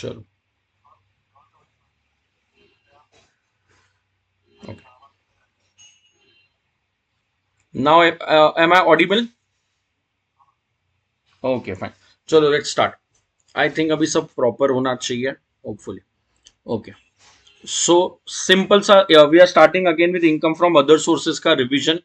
चलो, okay. Now am I audible? Okay fine. चलो let's start. I think अभी सब प्रॉपर होना चाहिए, होपफुली। ओके, सो सिंपल सा, we are starting again with income from other sources का revision.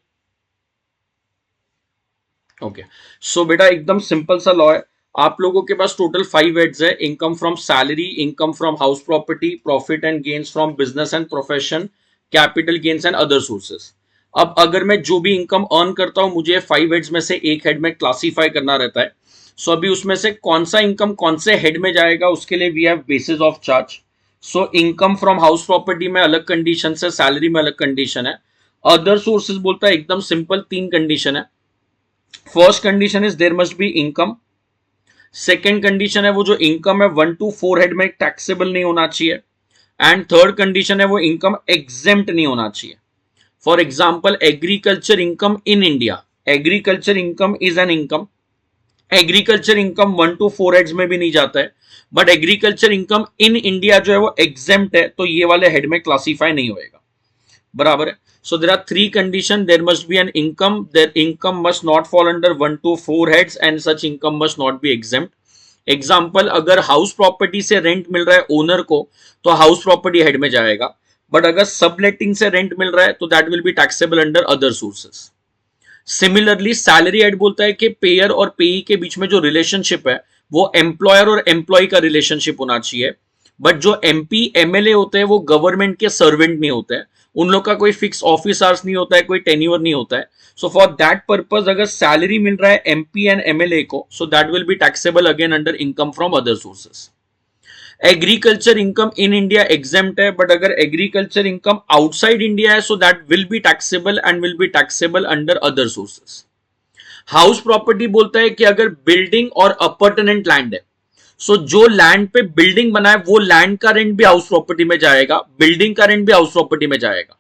Okay, so बेटा एकदम सिंपल सा लॉ है। आप लोगों के पास टोटल 5 हेड्स है: income from salary, income from house property, profit and gains from business and profession, capital gains and other sources. अब अगर मैं जो भी इनकम अर्न करता हूं, मुझे 5 हेड्स में से एक हेड में क्लासीफाई करना रहता है। सो अभी उसमें से कौन सा इनकम कौन से हेड में जाएगा, उसके लिए we have basis of charge. So income from house property में अलग कंडीशन है, सैलरी में अलग कंडीशन है। अदर सोर्सेज बोलता है एकदम सिंपल, 3 कंडीशन है। First condition is there must be income. Second condition है वो जो इनकम है 1 to 4 हेड में टैक्सेबल नहीं होना चाहिए। एंड थर्ड कंडीशन है वो इनकम एग्जेम्प्ट नहीं होना चाहिए। For example agriculture income in India, agriculture income is an income. Agriculture income 1 to 4 heads में भी नहीं जाता है, but agriculture income in India जो है वो एग्जेम्प्ट है, तो ये वाले हेड में क्लासीफाई नहीं होएगा। बराबर है। So there are 3 condition: there must be an income, there income must not fall under 1 to 4 heads, and such income must not be exempt. Example, अगर हाउस प्रॉपर्टी से रेंट मिल रहा है ओनर को, तो हाउस प्रॉपर्टी हेड में जाएगा। But अगर सबलेटिंग से रेंट मिल रहा है तो that will be taxable under other sources. Similarly salary head बोलता है कि पेयर और पेई के बीच में जो रिलेशनशिप है वो एम्प्लॉयर और एम्प्लॉय का रिलेशनशिप होना चाहिए। बट जो एमपी एमएलए होते हैं वो गवर्नमेंट के सर्वेंट नहीं होते हैं, उन लोग का कोई फिक्स ऑफिस आवर्स नहीं होता है, कोई टेन्योर नहीं होता है। सो फॉर दैट पर्पज अगर सैलरी मिल रहा है एमपी एंड एमएलए को, so that will be taxable again under income from other sources. Agriculture income in India exempt है, बट अगर एग्रीकल्चर इनकम आउटसाइड इंडिया है, so that will be taxable and will be taxable under other sources. House property बोलता है कि अगर building और अपर्टनेंट land है, सो जो लैंड पे बिल्डिंग बना है वो लैंड का रेंट भी हाउस प्रॉपर्टी में जाएगा, बिल्डिंग का रेंट भी हाउस प्रॉपर्टी में जाएगा।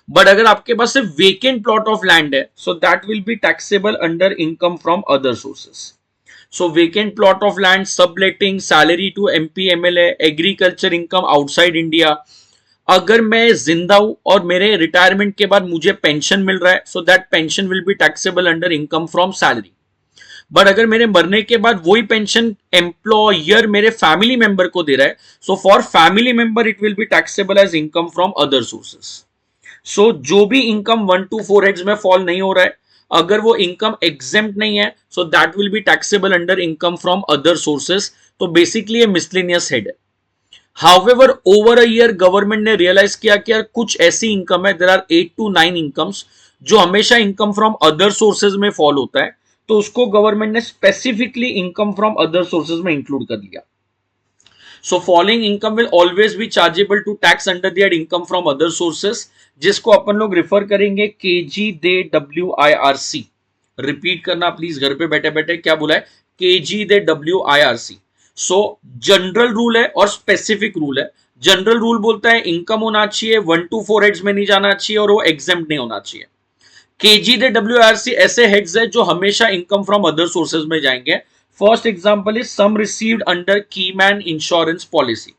बट अगर आपके पास सिर्फ वेकेंट प्लॉट ऑफ लैंड है, so that will be taxable under income from other sources. So vacant plot of land, subletting, salary to MP MLA, agriculture income outside India. अगर मैं जिंदा हूं और मेरे रिटायरमेंट के बाद मुझे पेंशन मिल रहा है, so that pension will be taxable under income from salary. But अगर मेरे मरने के बाद वही पेंशन एम्प्लॉयर मेरे फैमिली मेंबर को दे रहा है, so for family member it will be taxable as income from other sources. So जो भी इनकम 1 to 4 हेड्स में फॉल नहीं हो रहा है, अगर वो इनकम एग्जेम्प्ट नहीं है, so that will be taxable under income from other sources. तो बेसिकली ये मिसलेनियस हेड है। However over a year government ने रियलाइज किया कि यार कुछ ऐसी इनकम है, देयर आर 8 to 9 इनकम्स जो हमेशा इनकम फ्रॉम अदर सोर्सेज में फॉल होता है, तो उसको गवर्नमेंट ने specifically income from other sources में इंक्लूड कर लिया। So following income will always be chargeable to tax under the income from other sources, जिसको अपन लोग रिफर करेंगे KGDWIRC। रिपीट करना प्लीज घर पे बैठे बैठे, क्या बोला है? KGDWIRC। सो जनरल रूल है और स्पेसिफिक रूल है। जनरल रूल बोलता है इनकम होना चाहिए 1 to 4 हेड्स में नहीं जाना चाहिए और वो एग्जेम्प्ट नहीं होना चाहिए। KGDWIRC ऐसे हेड्स है जो हमेशा इनकम फ्रॉम अदर सोर्सेज में जाएंगे। First example is sum received under keyman insurance policy.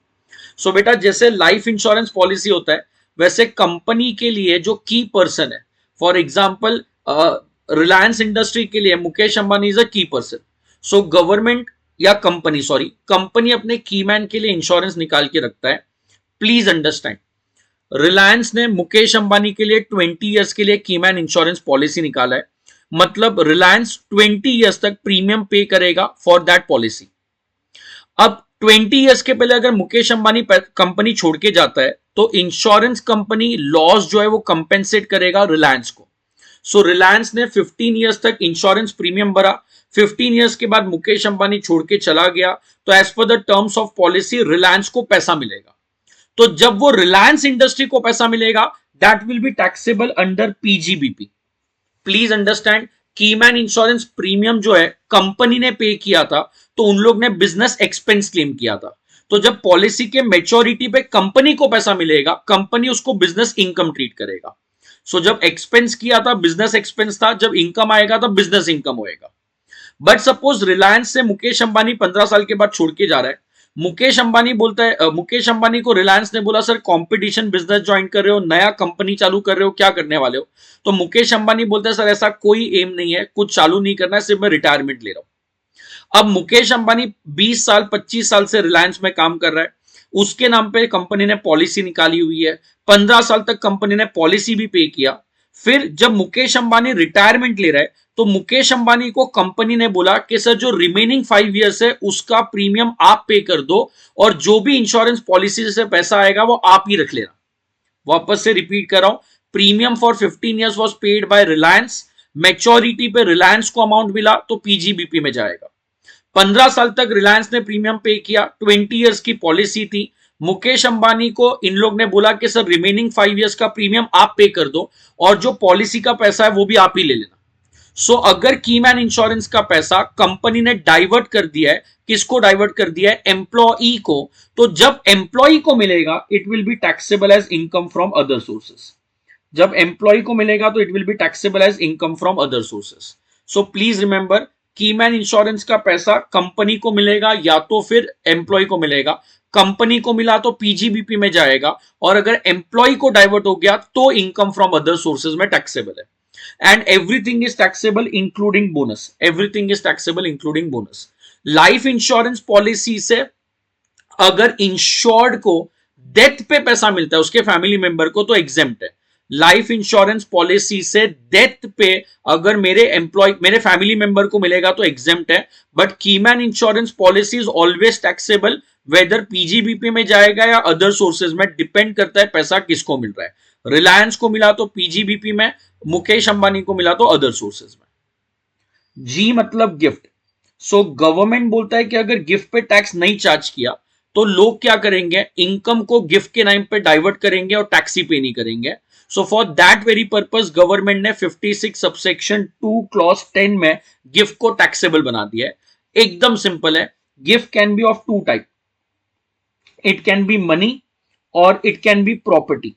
So बेटा जैसे लाइफ इंश्योरेंस पॉलिसी होता है, वैसे कंपनी के लिए जो की पर्सन है, फॉर एग्जांपल रिलायंस इंडस्ट्री के लिए मुकेश अंबानी इज अ की पर्सन। सो गवर्नमेंट या कंपनी, सॉरी कंपनी अपने कीमैन के लिए इंश्योरेंस निकाल के रखता है। प्लीज अंडरस्टैंड, रिलायंस ने मुकेश अंबानी के लिए 20 ईयर्स के लिए कीमैन इंश्योरेंस पॉलिसी निकाला है। मतलब रिलायंस 20 ईयर्स तक प्रीमियम पे करेगा फॉर दैट पॉलिसी। अब 20 ईयर्स के पहले अगर मुकेश अंबानी कंपनी छोड़ के जाता है, तो इंश्योरेंस कंपनी लॉस जो है वो कंपेंसेट करेगा रिलायंस को। सो रिलायंस ने 15 ईयर्स तक इंश्योरेंस प्रीमियम भरा। 15 ईयर्स के बाद मुकेश अंबानी छोड़ के चला गया, तो as per the terms of policy Reliance को पैसा मिलेगा। तो जब वो रिलायंस इंडस्ट्री को पैसा मिलेगा, that will be taxable under PGBP. Please understand, keyman insurance premium जो है कंपनी ने पे किया था, तो उन लोग ने बिजनेस एक्सपेंस क्लेम किया था। तो जब पॉलिसी के मेच्योरिटी पे कंपनी को पैसा मिलेगा, कंपनी उसको बिजनेस इनकम ट्रीट करेगा। सो जब एक्सपेंस किया था बिजनेस एक्सपेंस था, जब इनकम आएगा तो बिजनेस इनकम होएगा। बट सपोज रिलायंस से मुकेश अंबानी 15 साल के बाद छोड़ के जा रहा है, मुकेश अंबानी बोलता है, मुकेश अंबानी को रिलायंस ने बोला सर कंपटीशन बिजनेस ज्वाइन कर रहे हो, नया कंपनी चालू कर रहे हो, क्या करने वाले हो? तो मुकेश अंबानी बोलता है सर ऐसा कोई एम नहीं है, कुछ चालू नहीं करना है, सिर्फ मैं रिटायरमेंट ले रहा हूं। अब मुकेश अंबानी 20 साल 25 साल से रिलायंस में काम कर रहा है, उसके नाम पे कंपनी ने पॉलिसी निकाली हुई है, 15 साल तक कंपनी ने पॉलिसी भी पे किया। फिर जब मुकेश अंबानी रिटायरमेंट ले रहा है तो मुकेश अंबानी को कंपनी ने बोला कि सर जो रिमेनिंग 5 ईयर्स है उसका प्रीमियम आप पे कर दो, और जो भी इंश्योरेंस पॉलिसी से पैसा आएगा वो आप ही रख लेना। वापस से रिपीट कर रहा हूं, premium for 15 years was paid by Reliance, maturity पे रिलायंस को अमाउंट मिला तो पीजीबीपी में जाएगा। 15 साल तक रिलायंस ने प्रीमियम पे किया, 20 ईयर्स की पॉलिसी थी। मुकेश अंबानी को इन लोग ने बोला कि सर रिमेनिंग 5 ईयर्स का प्रीमियम आप पे कर दो, और जो पॉलिसी का पैसा है वो भी आप ही ले लेना। अगर कीमैन इंश्योरेंस का पैसा कंपनी ने डाइवर्ट कर दिया है, किसको डाइवर्ट कर दिया है? एम्प्लॉई को। तो जब एम्प्लॉई को मिलेगा it will be taxable as income from other sources. जब एम्प्लॉई को मिलेगा तो it will be taxable as income from other sources. So please remember, keyman insurance का पैसा कंपनी को मिलेगा या तो फिर एम्प्लॉय को मिलेगा। कंपनी को मिला तो पीजीबीपी में जाएगा, और अगर एम्प्लॉय को डाइवर्ट हो गया तो इनकम फ्रॉम अदर सोर्सेज में टैक्सेबल है। And everything is taxable including bonus, everything is taxable including bonus. Life insurance policy से अगर इंश्योर्ड को डेथ पे पैसा मिलता है उसके फैमिली मेंबर को तो एग्जेम्प्ट है। लाइफ इंश्योरेंस पॉलिसी से डेथ पे अगर मेरे फैमिली मेंबर को मिलेगा तो एग्जेम्प्ट है। But keyman insurance policy is always taxable, whether PGBP में जाएगा या अदर सोर्सेज में, डिपेंड करता है पैसा किसको मिल रहा है। रिलायंस को मिला तो पीजीबीपी में, मुकेश अंबानी को मिला तो अदर सोर्सेज में। जी मतलब गिफ्ट। गवर्नमेंट बोलता है कि अगर गिफ्ट पे टैक्स नहीं चार्ज किया तो लोग क्या करेंगे? इनकम को गिफ्ट के नाम पे डाइवर्ट करेंगे और टैक्स ही पे नहीं करेंगे। For that very purpose government ने 56 सबसेक्शन 2 क्लॉज 10 में गिफ्ट को टैक्सेबल बना दिया है। एकदम सिंपल है, gift can be of two type, it can be money और it can be property.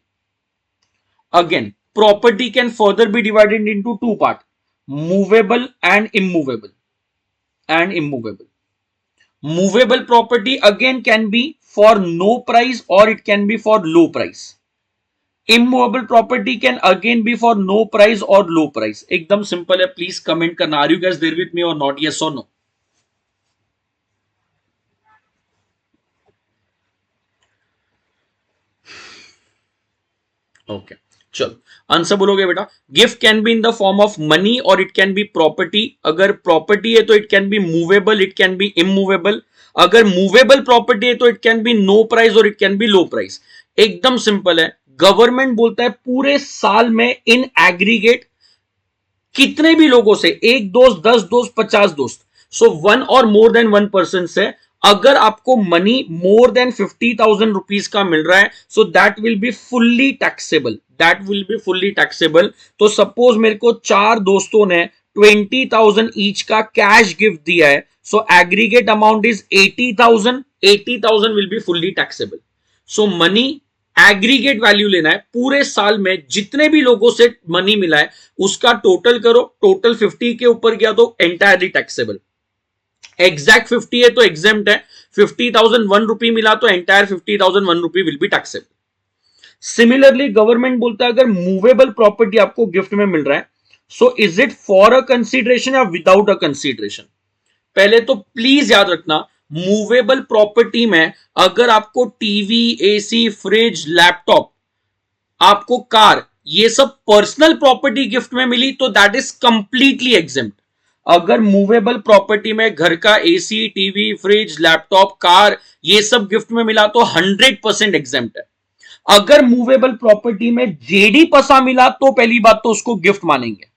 Again, property can further be divided into two parts: movable and immovable. And immovable. Movable property again can be for no price or it can be for low price. Immovable property can again be for no price or low price. एकदम simple है, please comment करना, are you guys there with me or not? Yes or no? Okay. चलो answer बोलोगे बेटा। Gift can be in the form of money और it can be property. अगर property है तो it can be movable, it can be immovable. अगर movable property है तो it can be no price और it can be low price. एकदम simple है, गवर्नमेंट बोलता है पूरे साल में इन एग्रीगेट कितने भी लोगों से, एक दोस्त, 10 दोस्त, 50 दोस्त, वन और मोर देन वन पर्सन से अगर आपको मनी मोर देन 50,000 रुपीज का मिल रहा है so that will be fully taxable, that will be fully taxable. तो सपोज मेरे को 4 दोस्तों ने 20,000 ईच का कैश गिफ्ट दिया है, so aggregate amount is 80,000, 80,000 will be fully taxable. So money aggregate value लेना है, पूरे साल में जितने भी लोगों से मनी मिला है उसका टोटल करो, टोटल 50 के ऊपर गया तो एंटायरली टैक्सेबल। एग्जैक्ट 50 है तो एग्जेम्प्ट है, 50,001 रुपी मिला तो entire 50,001 rupee will be taxable. Similarly government बोलता है अगर मूवेबल प्रॉपर्टी आपको गिफ्ट में मिल रहा है so is it for a consideration या विदाउट अ कंसीडरेशन। पहले तो प्लीज याद रखना, मूवेबल प्रॉपर्टी में अगर आपको टीवी, एसी, फ्रिज, लैपटॉप, आपको कार, ये सब पर्सनल प्रॉपर्टी गिफ्ट में मिली तो दैट इज कंप्लीटली एग्जेम्प्ट। अगर मूवेबल प्रॉपर्टी में घर का AC, TV, fridge, laptop, car, ये सब गिफ्ट में मिला तो 100% एग्जेम्प्ट है। अगर मूवेबल प्रॉपर्टी में जेडी पसा मिला तो पहली बात तो उसको गिफ्ट मानेंगे।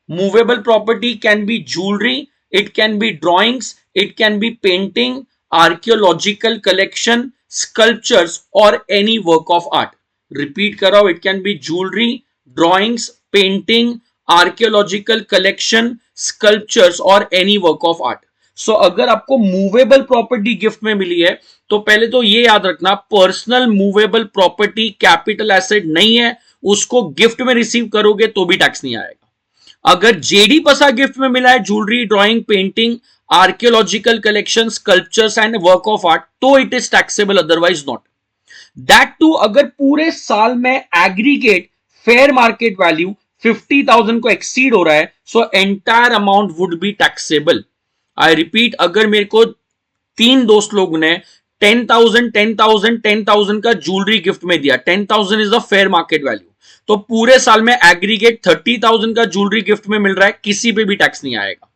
Movable property can be jewellery, it can be drawings, it can be painting, archaeological collection, sculptures और any work of art. Repeat कर रहा हूं, it can be jewellery, drawings, painting, archaeological collection, sculptures और any work of art. So अगर आपको movable property gift में मिली है तो पहले तो ये याद रखना, personal movable property capital asset नहीं है, उसको गिफ्ट में रिसीव करोगे तो भी टैक्स नहीं आएगा। अगर जेडी पसा गिफ्ट में मिला है, jewellery, drawing, painting, archaeological collection, sculptures and work of art, तो it is taxable, otherwise not. That too अगर पूरे साल में एग्रीगेट फेयर मार्केट वैल्यू 50,000 को एक्सीड हो रहा है, so entire amount would be taxable. I repeat, अगर मेरे को तीन दोस्त लोग ने 10,000 10,000 10,000 का ज्वेलरी गिफ्ट में दिया, 10,000 is the fair market value, तो पूरे साल में एग्रीगेट 30,000 का ज्वेलरी गिफ्ट में मिल रहा है, किसी पे भी टैक्स नहीं आएगा।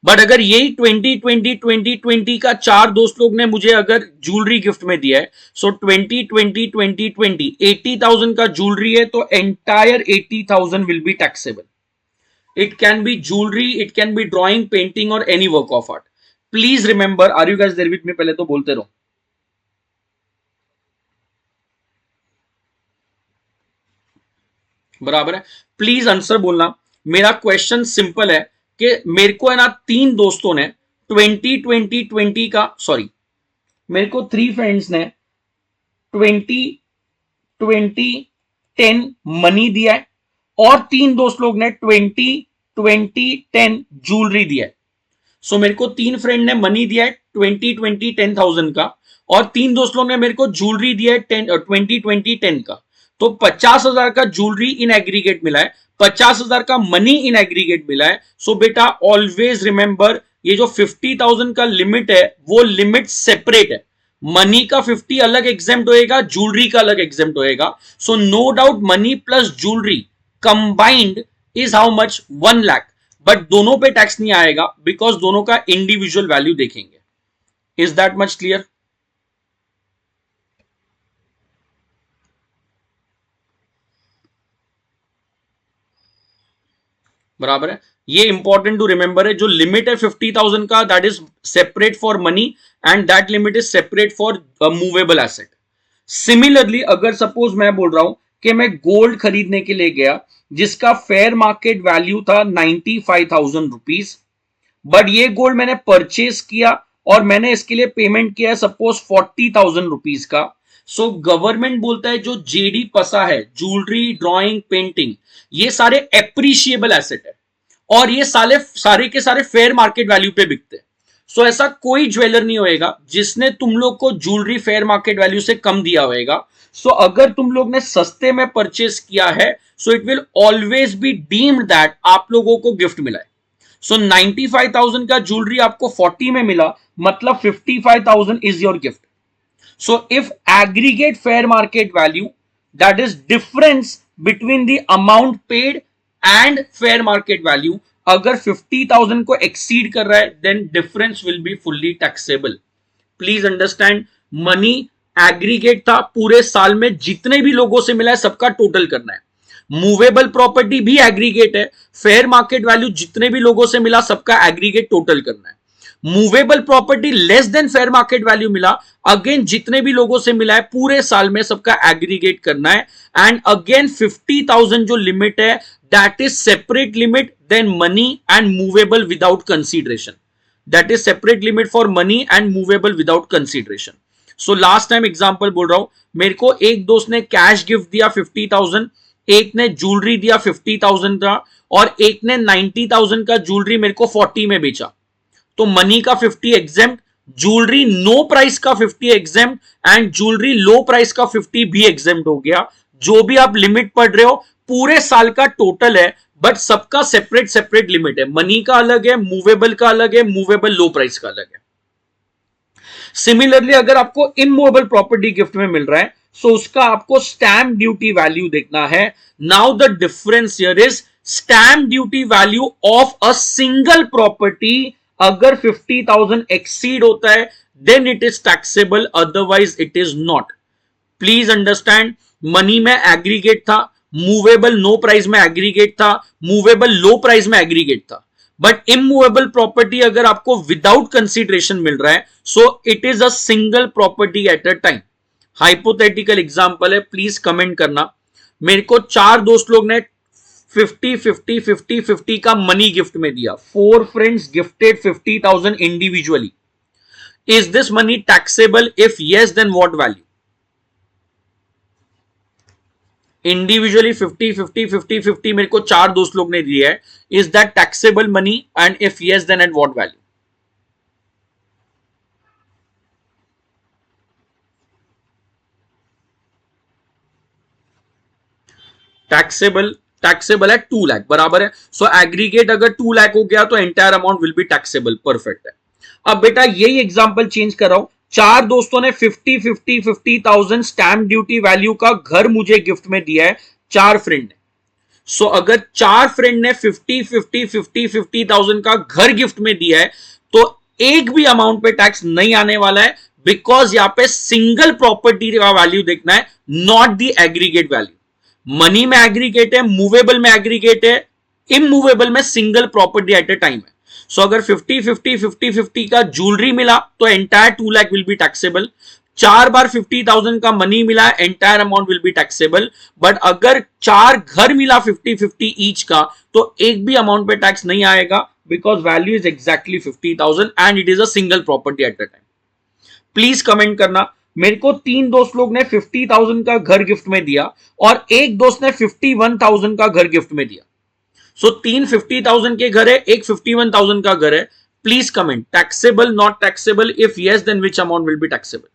बट अगर यही 2020 का चार दोस्त लोग ने मुझे अगर ज्वेलरी गिफ्ट में दिया है, सो 2020 80,000 का ज्वेलरी है, तो entire 80,000 will be taxable. It can be jewellery, it can be drawing, painting और any work of art. Please remember, are you guys there with me? पहले तो बोलते रहो। बराबर है, प्लीज आंसर बोलना। मेरा क्वेश्चन सिंपल है कि मेरे को है ना, तीन दोस्तों ने 2020 का, सॉरी, मेरे को थ्री फ्रेंड्स ने 2020-10 मनी दिया है, और तीन दोस्त लोग ने 2020-10 ज्वेलरी दिया है। सो मेरे को तीन फ्रेंड ने मनी दिया है 10,000 का, और तीन दोस्त लोग ने मेरे को ज्वेलरी दिया है 2020-10 का। तो 50,000 का ज्वेलरी इन एग्रीगेट मिला है, 50,000 का मनी इन एग्रीगेट मिला है। सो बेटा ऑलवेज रिमेंबर, ये जो 50,000 का लिमिट है वो लिमिट सेपरेट है। मनी का 50 अलग एग्जेम्प्ट होएगा, ज्वेलरी का अलग एग्जेम्प्ट होएगा। So no doubt money plus jewellery combined is how much, 1 lakh. But दोनों पे टैक्स नहीं आएगा, बिकॉज दोनों का इंडिविजुअल वैल्यू देखेंगे। Is that much clear? बराबर है, ये इंपॉर्टेंट टू रिमेंबर है। जो लिमिट है 50,000 का, that is separate for money, and that limit is separate for movable asset. Similarly अगर सपोज मैं बोल रहा हूं कि मैं गोल्ड खरीदने के लिए गया, जिसका फेयर मार्केट वैल्यू था 95,000 रुपीज, बट ये गोल्ड मैंने परचेस किया और मैंने इसके लिए पेमेंट किया सपोज 40,000 रुपीज का। सो गवर्नमेंट बोलता है जो जेडी पसा है, ज्वेलरी, ड्राइंग, पेंटिंग, ये सारे एप्रिशिएबल एसेट है, और ये सारे के सारे फेयर मार्केट वैल्यू पे बिकते हैं। सो ऐसा कोई ज्वेलर नहीं होएगा जिसने तुम लोग को ज्वेलरी फेयर मार्केट वैल्यू से कम दिया होएगा। सो अगर तुम लोग ने सस्ते में परचेस किया है, so it will always be deemed that आप लोगों को गिफ्ट मिला है। सो 95,000 का ज्वेलरी आपको 40 में मिला, मतलब 55,000 is your gift. So if aggregate fair market value, that is difference between the amount paid and fair market value, अगर 50,000 को exceed कर रहा है, then difference will be fully taxable. Please understand, money aggregate था, पूरे साल में जितने भी लोगों से मिला है सबका टोटल करना है। मूवेबल प्रॉपर्टी भी एग्रीगेट है, फेयर मार्केट वैल्यू जितने भी लोगों से मिला सबका एग्रीगेट टोटल करना है। Movable property less than fair market value मिला, अगेन जितने भी लोगों से मिला है पूरे साल में सबका एग्रीगेट करना है। एंड अगेन 50,000 जो लिमिट है, that is separate limit then money and movable without consideration. That is separate limit for money and movable without consideration. So last time example बोल रहा हूं, मेरे को एक दोस्त ने कैश गिफ्ट दिया 50,000, एक ने ज्वेलरी दिया 50,000 का, और एक ने 90,000 का ज्वेलरी मेरे को 40 में बेचा। तो मनी का 50 एग्जेम्प्ट, ज्वेलरी नो प्राइस का 50 exempt, and jewellery low price का 50 भी एग्जेम्प्ट हो गया। जो भी आप लिमिट पढ़ रहे हो पूरे साल का टोटल है, बट सबका सेपरेट सेपरेट लिमिट है। मनी का अलग है, मूवेबल का अलग है, मूवेबल लो प्राइस का अलग है। सिमिलरली अगर आपको इमूवेबल प्रॉपर्टी गिफ्ट में मिल रहा है, सो उसका आपको स्टैम्प ड्यूटी वैल्यू देखना है। Now the difference here is stamp duty value of a single property. अगर 50,000 एक्सीड होता है then it is taxable, otherwise it is not. Please understand, money में एग्रीगेट था, मूवेबल नो प्राइस में aggregate था, movable low price में aggregate था। But immovable property अगर आपको विदाउट कंसीडरेशन मिल रहा है, so it is a single property at a time. Hypothetical example है, प्लीज कमेंट करना। मेरे को चार दोस्त लोग ने 50 का मनी गिफ्ट में दिया। 4 friends gifted 50,000 individually. Is this money taxable? If yes then what value? Individually 50 मेरे को चार दोस्त लोग ने दिया है, is that taxable money? And if yes then at what value? Taxable taxable है 2 लाख, बराबर है। सो एग्रीगेट अगर 2 लाख हो गया तो entire amount will be taxable, perfect है। अब बेटा यही एग्जांपल चेंज कर रहा हूं, चार दोस्तों ने 50,000 स्टैंप ड्यूटी वैल्यू का घर मुझे गिफ्ट में दिया है, चार फ्रेंड ने। सो अगर चार फ्रेंड ने 50,000 का घर गिफ्ट में दिया है तो एक भी अमाउंट पे टैक्स नहीं आने वाला है, बिकॉज यहां पे सिंगल प्रॉपर्टी का वैल्यू देखना है, not the aggregate value. Money में एग्रीगेट है, मूवेबल में एग्रीगेट है, इमूवेबल में सिंगल प्रॉपर्टी एट ए टाइम है। सो अगर 50,000 का ज्वेलरी मिला तो entire 2 lakh will be taxable. चार बार 50,000 का मनी मिला, entire amount will be taxable. But अगर चार घर मिला 50-50 ईच का तो एक भी अमाउंट पे टैक्स नहीं आएगा, because value is exactly 50,000 and it is a single property eight the time. Please comment करना, मेरे को तीन दोस्त लोग ने 50,000 का घर गिफ्ट में दिया और एक दोस्त ने 51,000 का घर गिफ्ट में दिया। सो तीन 50,000 के घर है, एक 51,000 का घर है। Please comment taxable, not taxable, if yes then which amount will be taxable.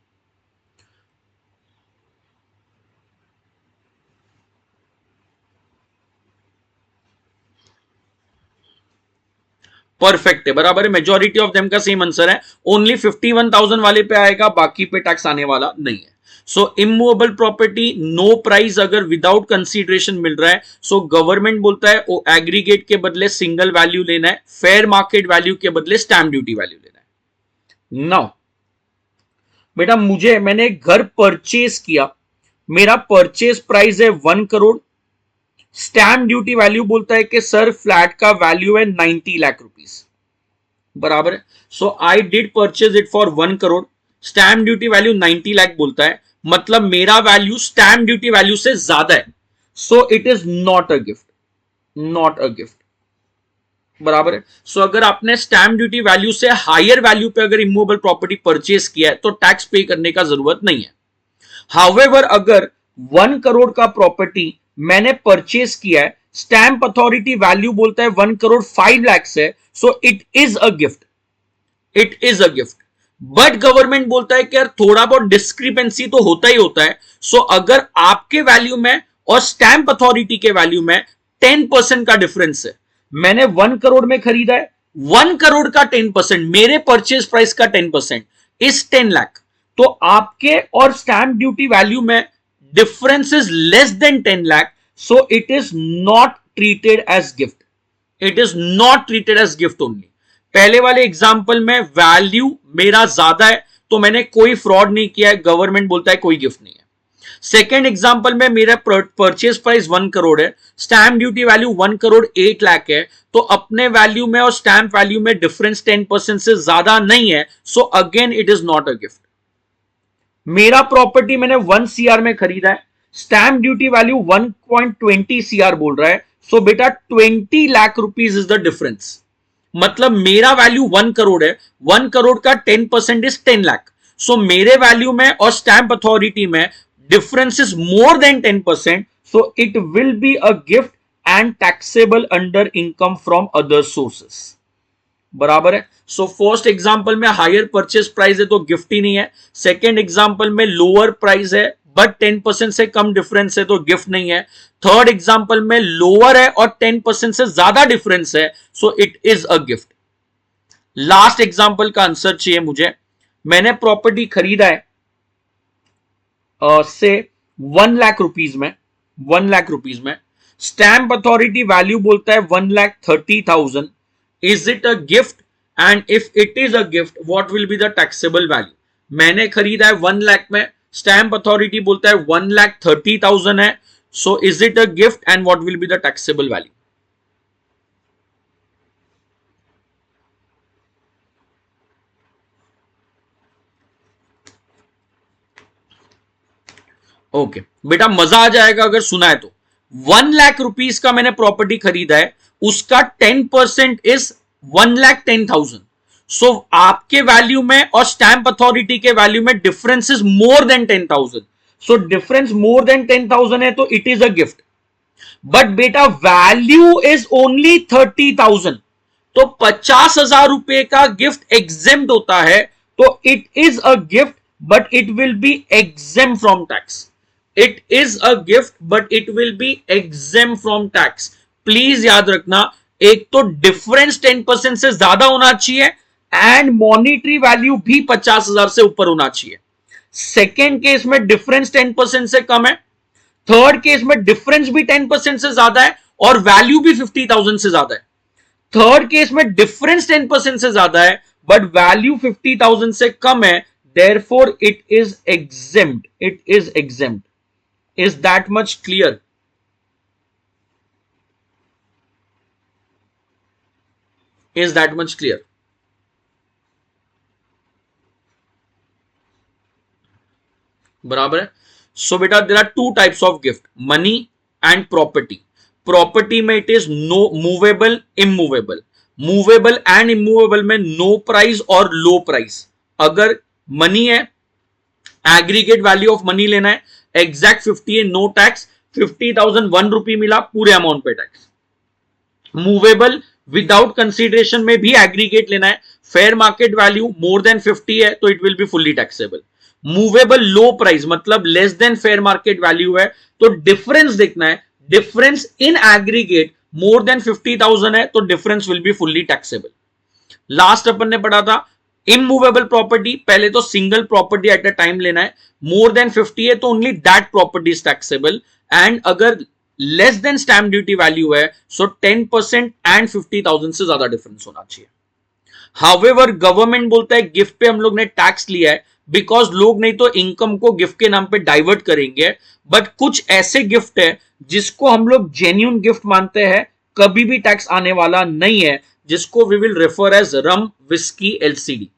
Perfect है, बराबर है, मेजॉरिटी ऑफ देम का सेम आंसर है। ओनली 51,000 वाले पे आएगा, बाकी पे टैक्स आने वाला नहीं है। सो इमूवेबल प्रॉपर्टी नो प्राइस अगर विदाउट कंसीडरेशन मिल रहा है, सो गवर्नमेंट बोलता है वो एग्रीगेट के बदले सिंगल वैल्यू लेना है, फेयर मार्केट वैल्यू के बदले स्टैंप ड्यूटी वैल्यू लेना है। नाउ बेटा मैंने घर परचेज किया, मेरा परचेज प्राइस है 1 करोड़, स्टैंप ड्यूटी वैल्यू बोलता है कि सर फ्लैट का वैल्यू है 90 लाख रुपीस, बराबर है। So I did purchase it for 1 crore, stamp duty value 90 lakh बोलता है, मतलब मेरा वैल्यू स्टैंप ड्यूटी वैल्यू से ज्यादा है। So it is not a gift, not a gift, बराबर है। सो अगर आपने स्टैंप ड्यूटी वैल्यू से हायर वैल्यू पे अगर इमूवेबल प्रॉपर्टी परचेज किया है तो टैक्स पे करने का जरूरत नहीं है। हाउएवर अगर 1 करोड़ का प्रॉपर्टी मैंने परचेज किया है, स्टैंप अथॉरिटी वैल्यू बोलता है 1 करोड़ 5 लाख है, so it is a gift, it is a gift. But government बोलता है कि यार थोड़ा बहुत डिस्क्रिपेंसी तो होता ही होता है। सो अगर आपके वैल्यू में और स्टैंप अथॉरिटी के वैल्यू में 10% का डिफरेंस है, मैंने 1 करोड़ में खरीदा है, 1 करोड़ का 10%, मेरे परचेज प्राइस का 10% इज 10 लाख, तो आपके और स्टैंप ड्यूटी वैल्यू में difference is less than 10 lakh, so it is not treated as gift, it is not treated as gift only. पहले वाले एग्जांपल में वैल्यू मेरा ज्यादा है तो मैंने कोई फ्रॉड नहीं किया है, गवर्नमेंट बोलता है कोई गिफ्ट नहीं है। सेकेंड एग्जांपल में मेरा परचेज प्राइस 1 करोड़ है, stamp duty value 1 crore 8 lakh है, तो अपने वैल्यू में और स्टैंप वैल्यू में डिफरेंस 10% से ज्यादा नहीं है, so again it is not a gift. मेरा प्रॉपर्टी मैंने 1 CR में खरीदा है, स्टैंप ड्यूटी वैल्यू 1.20 CR बोल रहा है, सो बेटा 20 lakh rupees is the difference. मतलब मेरा वैल्यू 1 करोड़ है, 1 करोड़ का 10% इज 10 लाख, सो मेरे वैल्यू में और स्टैंप अथॉरिटी में difference is more than 10%, so it will be a gift and taxable under income from other sources, बराबर है। सो फर्स्ट एग्जांपल में हायर परचेज प्राइस है तो गिफ्ट ही नहीं है, सेकेंड एग्जांपल में लोअर प्राइस है बट 10% से कम डिफरेंस है तो गिफ्ट नहीं है, थर्ड एग्जांपल में लोअर है और 10% से ज्यादा डिफरेंस है, so it is a gift. Last example का आंसर चाहिए मुझे, मैंने प्रॉपर्टी खरीदा है से 1 लाख रुपीज में, 1 लाख रुपीज में, स्टैंप अथॉरिटी वैल्यू बोलता है 1,30,000, is it a gift, and if it is a gift what will be the taxable value. मैंने खरीदा है 1 लाख में, स्टैंप अथॉरिटी बोलता है 1,30,000 है, so is it a gift and what will be the taxable value. Okay बेटा मजा आ जाएगा अगर सुना है तो। 1 लाख रुपीज का मैंने प्रॉपर्टी खरीदा है, उसका 10% इज 1,10,000, सो आपके वैल्यू में और स्टैंप अथॉरिटी के वैल्यू में difference is more than 10,000, so difference more than 10,000 है तो it is a gift. But बेटा वैल्यू इज ओनली 30,000, तो 50,000 रुपए का गिफ्ट एग्जेम्प्ट होता है, तो it is a gift but it will be exempt from tax, it is a gift but it will B exempt from tax. Please याद रखना, एक तो डिफरेंस 10% से ज्यादा होना चाहिए एंड मॉनिटरी वैल्यू भी 50,000 से ऊपर होना चाहिए। सेकेंड केस में डिफरेंस 10% से कम है, थर्ड केस में डिफरेंस भी 10% से ज्यादा है और वैल्यू भी 50,000 से ज्यादा है। थर्ड केस में डिफरेंस 10% से ज्यादा है बट वैल्यू 50,000 से कम है, therefore it is exempt, it is exempt. Is that much clear? Is that much clear? बराबर है। सो बेटा there are two types of gift, money and property. Property में it is no movable, immovable. Movable and immovable में no price और low price. अगर money है, aggregate value of money लेना है, एग्जैक्ट 50 है, नो टैक्स, 50,000 ₹1 मिला, पूरे अमाउंट पे टैक्स। मूवेबल विदाउट कंसीडरेशन में भी एग्रीगेट लेना है, fair market value more than 50 है तो it will be fully taxable. Movable low price मतलब less than fair market value है तो डिफरेंस देखना है, difference in aggregate more than 50,000 है तो difference will be fully taxable. Last अपन ने पढ़ा था इमूवेबल प्रॉपर्टी, पहले तो single property at a time लेना है, मोर देन 50 है तो only that property is taxable, and अगर less than stamp duty value है सो 10% एंड 50,000 से ज्यादा डिफरेंस होना चाहिए। हाउएवर गवर्नमेंट बोलता है गिफ्ट पे हम लोग ने टैक्स लिया है बिकॉज लोग नहीं तो इनकम को गिफ्ट के नाम पे डाइवर्ट करेंगे, बट कुछ ऐसे गिफ्ट है जिसको हम लोग जेन्युइन गिफ्ट मानते हैं, कभी भी टैक्स आने वाला नहीं है, जिसको we will refer as rum whisky LCD.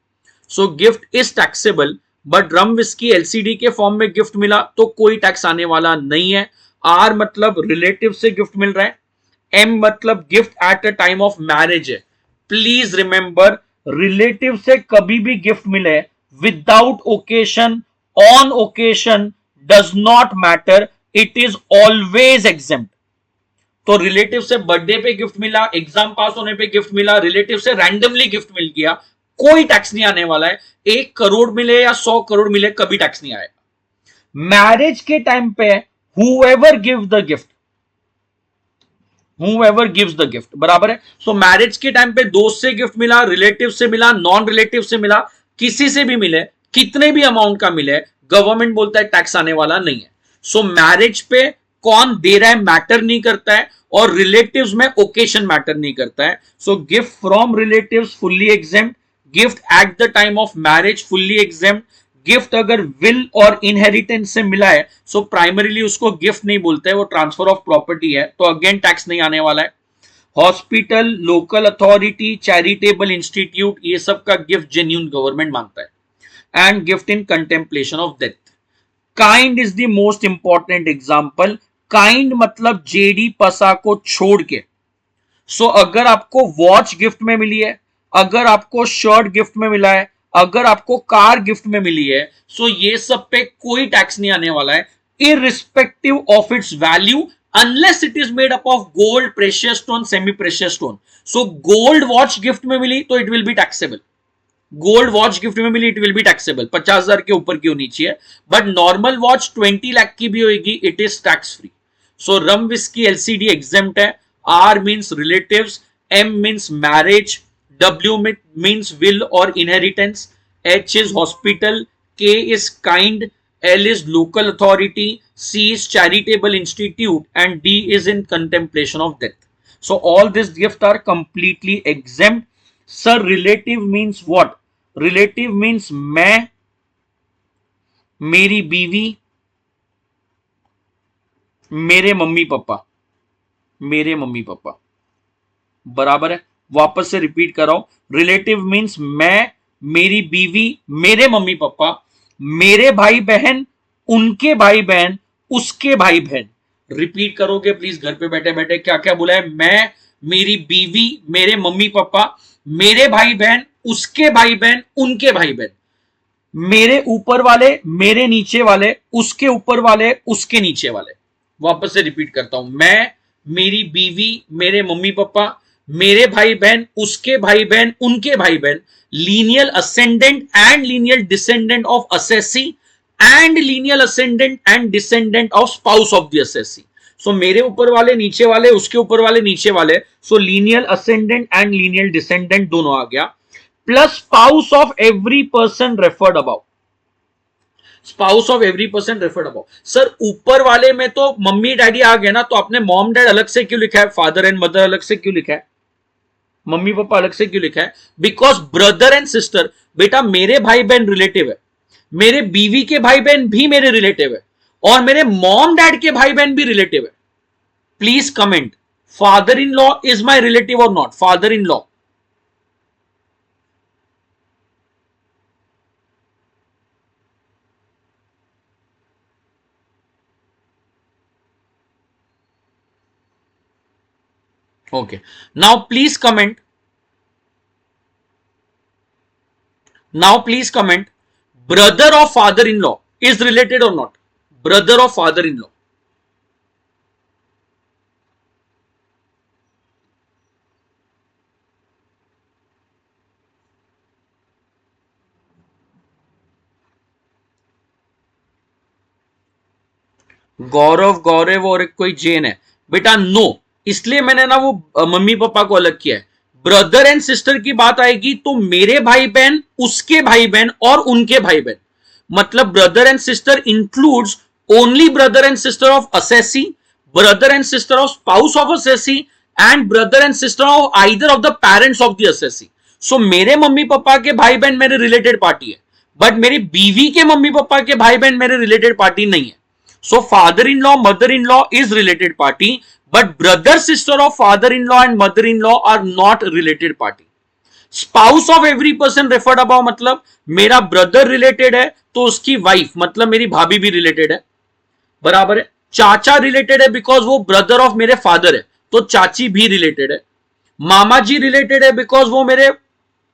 So gift is taxable but rum whisky LCD के फॉर्म में गिफ्ट मिला तो कोई टैक्स आने वाला नहीं है। आर मतलब रिलेटिव से गिफ्ट मिल रहा है, एम मतलब gift eight a time of marriage है। प्लीज रिमेंबर, रिलेटिव से कभी भी गिफ्ट मिले without occasion, on occasion, does not matter, it is always exempt. तो रिलेटिव से बर्थडे पे गिफ्ट मिला, एग्जाम पास होने पे गिफ्ट मिला, रिलेटिव से रैंडमली गिफ्ट मिल गया, कोई टैक्स नहीं आने वाला है। 1 करोड़ मिले या 100 करोड़ मिले, कभी टैक्स नहीं आएगा। मैरिज के टाइम पे whoever gives the gift, whoever gives the gift, बराबर है। सो मैरिज के टाइम पे दोस्त से गिफ्ट मिला, रिलेटिव से मिला, नॉन रिलेटिव से मिला, किसी से भी मिले, कितने भी अमाउंट का मिले, गवर्नमेंट बोलता है टैक्स आने वाला नहीं है। सो मैरिज पे कौन दे रहा है मैटर नहीं करता है और रिलेटिव्स में ओकेशन मैटर नहीं करता है। So gift from relatives fully exempt, gift at the time of marriage fully exempt. Gift अगर विल और इनहेरिटेंस से मिला है सो प्राइमरीली उसको गिफ्ट नहीं बोलते हैं, वो ट्रांसफर ऑफ प्रॉपर्टी है, तो अगेन टैक्स नहीं आने वाला है। Hospital, local authority, charitable institute, ये सब का गिफ्ट जेन्युइन गवर्नमेंट मांगता है। And gift in contemplation of death. Kind is the most important example. Kind मतलब जेडी पसा को छोड़ के। सो अगर आपको वॉच गिफ्ट में मिली है, अगर आपको शर्ट गिफ्ट में मिला है, अगर आपको कार गिफ्ट में मिली है, सो ये सब पे कोई टैक्स नहीं आने वाला है, irrespective of its value, unless it is made up of gold, precious stone, semi precious stone. So gold watch gift में मिली तो it will be taxable, gold watch gift में मिली इट विल बी टैक्सेबल, 50,000 के ऊपर की होनी चाहिए। But normal watch 20 lakh की भी होगी, it is tax free. So rum whisky LCD exempt है। R means relatives, M means marriage, W means will or inheritance, H is hospital, K is kind, L is local authority, C is charitable institute, and D is in contemplation of death. So all these gifts are completely exempt. Sir, relative means what? Relative means मैं, मेरी बीवी, मेरे मम्मी पापा, मेरे मम्मी पापा, बराबर है। वापस से रिपीट कर रहा हूं, रिलेटिव मींस मैं, मेरी बीवी, मेरे मम्मी पापा, मेरे भाई बहन, उनके भाई बहन, उसके भाई बहन। रिपीट करोगे प्लीज, घर पे बैठे बैठे क्या क्या बोला है? मैं, मेरी बीवी, मेरे मम्मी पापा, मेरे भाई बहन, उसके भाई बहन, उनके भाई बहन, मेरे ऊपर वाले, मेरे नीचे वाले, उसके ऊपर वाले, उसके नीचे वाले। वापस से रिपीट करता हूं, मैं, मेरी बीवी, मेरे मम्मी पापा, मेरे भाई बहन, उसके भाई बहन, उनके भाई बहन, lineal ascendant and lineal descendant of assessee and lineal ascendant and descendant of spouse of the assessee. So मेरे ऊपर वाले नीचे वाले, उसके ऊपर वाले नीचे वाले, so lineal ascendant and lineal descendant दोनों आ गया, plus spouse of every person referred about. Spouse of every person referred about. Sir ऊपर वाले में तो मम्मी डैडी आ गए ना, तो आपने मॉम डैड अलग से क्यों लिखा है, फादर एंड मदर अलग से क्यों लिखा है, मम्मी पापा अलग से क्यों लिखा है? बिकॉज ब्रदर एंड सिस्टर, बेटा मेरे भाई बहन रिलेटिव है, मेरे बीवी के भाई बहन भी मेरे रिलेटिव है, और मेरे मॉम डैड के भाई बहन भी रिलेटिव है. Please comment, father in law is my relative और not? Father in law. Okay. Now please comment. Now please comment. Brother of father-in-law is related or not? Brother of father-in-law. गौरव, गौरव और एक कोई जैन है बेटा. नो, इसलिए मैंने ना वो मम्मी पापा को अलग किया है. ब्रदर एंड सिस्टर की बात आएगी तो मेरे भाई बहन, उसके भाई बहन और उनके भाई बहन, मतलब brother and sister includes only brother and sister of assessee, brother and sister of spouse of assessee, and brother and sister of either of the parents of the assessee. So मेरे मम्मी पापा के भाई बहन मेरे रिलेटेड पार्टी है, but मेरी बीवी के मम्मी पापा के भाई बहन मेरे रिलेटेड पार्टी नहीं है. So father-in-law, mother-in-law is related party, but brother, sister of father-in-law and mother-in-law are not related party. Spouse of every person referred above मतलब मेरा ब्रदर रिलेटेड है तो उसकी वाइफ मतलब मेरी भाभी भी रिलेटेड है, बराबर है. चाचा रिलेटेड है बिकॉज वो ब्रदर ऑफ मेरे फादर है, तो चाची भी रिलेटेड है. मामा जी रिलेटेड है बिकॉज वो मेरे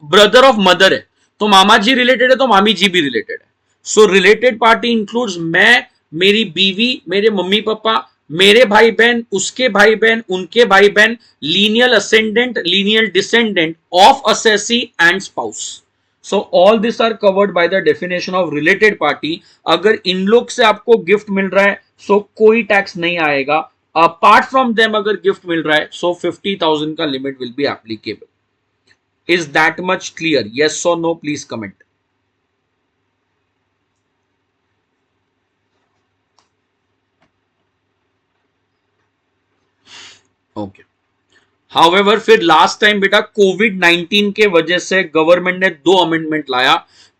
ब्रदर ऑफ मदर है, तो मामा जी रिलेटेड है तो मामी जी भी रिलेटेड है. सो रिलेटेड पार्टी इंक्लूड्स मैं, मेरी बीवी, मेरे मम्मी पापा, मेरे भाई बहन, उसके भाई बहन, उनके भाई बहन, lineal ascendant, lineal descendant of assessee and spouse. So all this are covered by the definition of related party. अगर इन लोग से आपको गिफ्ट मिल रहा है सो कोई टैक्स नहीं आएगा. अपार्ट फ्रॉम देम अगर गिफ्ट मिल रहा है सो 50,000 का limit will be applicable. Is that much clear? Yes or no? Please comment. Okay. However, फिर लास्ट टाइम बेटा कोविड-19 के वजह से गवर्नमेंट ने दो अमेंडमेंट लाया.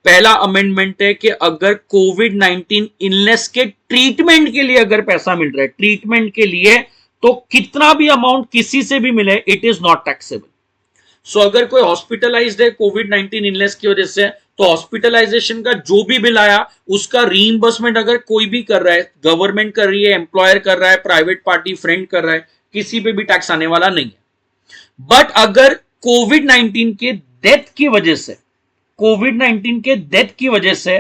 पहला अमेंडमेंट है कि अगर कोविड-19 इलनेस के ट्रीटमेंट के लिए अगर पैसा मिल रहा है, ट्रीटमेंट के लिए, तो कितना भी अमाउंट किसी से भी मिले, इट इज नॉट टैक्सेबल. सो अगर कोई हॉस्पिटलाइज्ड है कोविड-19 इलनेस की वजह से, तो हॉस्पिटलाइजेशन का जो भी बिल आया उसका रीइंबर्समेंट अगर कोई भी कर रहा है, गवर्नमेंट कर रही है, एम्प्लॉयर कर रहा है, प्राइवेट पार्टी फ्रेंड कर रहा है, किसी पे भी टैक्स आने वाला नहीं है. बट अगर कोविड-19 के डेथ की वजह से, कोविड-19 के डेथ की वजह से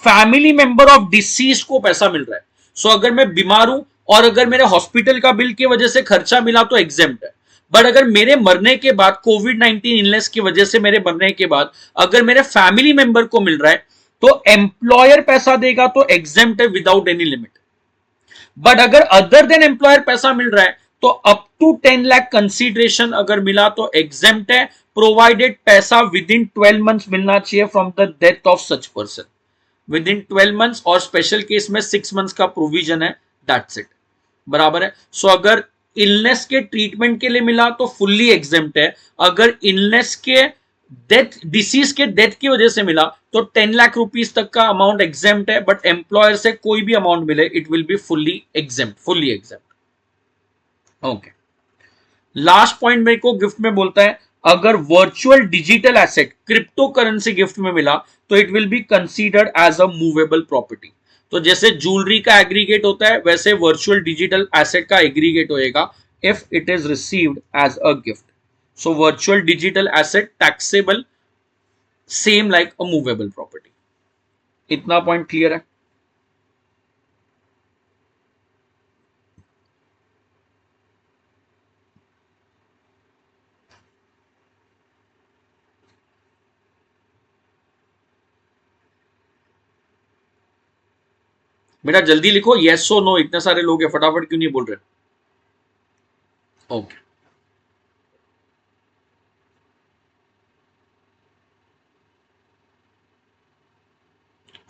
फैमिली मेंबर ऑफ डिसीज को पैसा मिल रहा है, सो अगर मैं बीमार हूं और अगर मेरे हॉस्पिटल का बिल की वजह से खर्चा मिला तो एग्जेम्प्ट है. बट अगर मेरे मरने के बाद, कोविड-19 इलनेस की वजह से मेरे मरने के बाद अगर मेरे फैमिली मेंबर को मिल रहा है तो एम्प्लॉयर पैसा देगा तो एग्जेम्प्ट है विदाउट एनी लिमिट. बट अगर अदर देन एम्प्लॉयर पैसा मिल रहा है तो अप टू 10 लाख कंसीडरेशन अगर मिला तो एग्जेम्प्ट है, प्रोवाइडेड पैसा विद इन 12 मंथ्स मिलना चाहिए from the death of such person, with in 12 months, और स्पेशल केस में 6 मंथ्स का प्रोविजन है. दैट्स इट, बराबर है. सो अगर इलनेस के ट्रीटमेंट के लिए मिला तो फुल्ली एग्जेम्प्ट है. अगर इलनेस के डेथ, डिसीज के डेथ की वजह से मिला तो 10 लाख रुपीस तक का अमाउंट एग्जेम्प्ट है. बट एम्प्लॉयर से कोई भी अमाउंट मिले it will be fully exempt, fully exempt. Okay. Last point मेरे को गिफ्ट में बोलता है, अगर virtual digital asset crypto currency gift में मिला तो it will be considered as a movable property. तो जैसे ज्वेलरी का एग्रीगेट होता है वैसे वर्चुअल डिजिटल एसेट का एग्रीगेट होएगा if it is received as a gift. So virtual digital asset taxable same like a movable property. इतना point clear है? बेटा जल्दी लिखो, येस और नो, इतने सारे लोग हैं, फटाफट क्यों नहीं बोल रहे? Okay,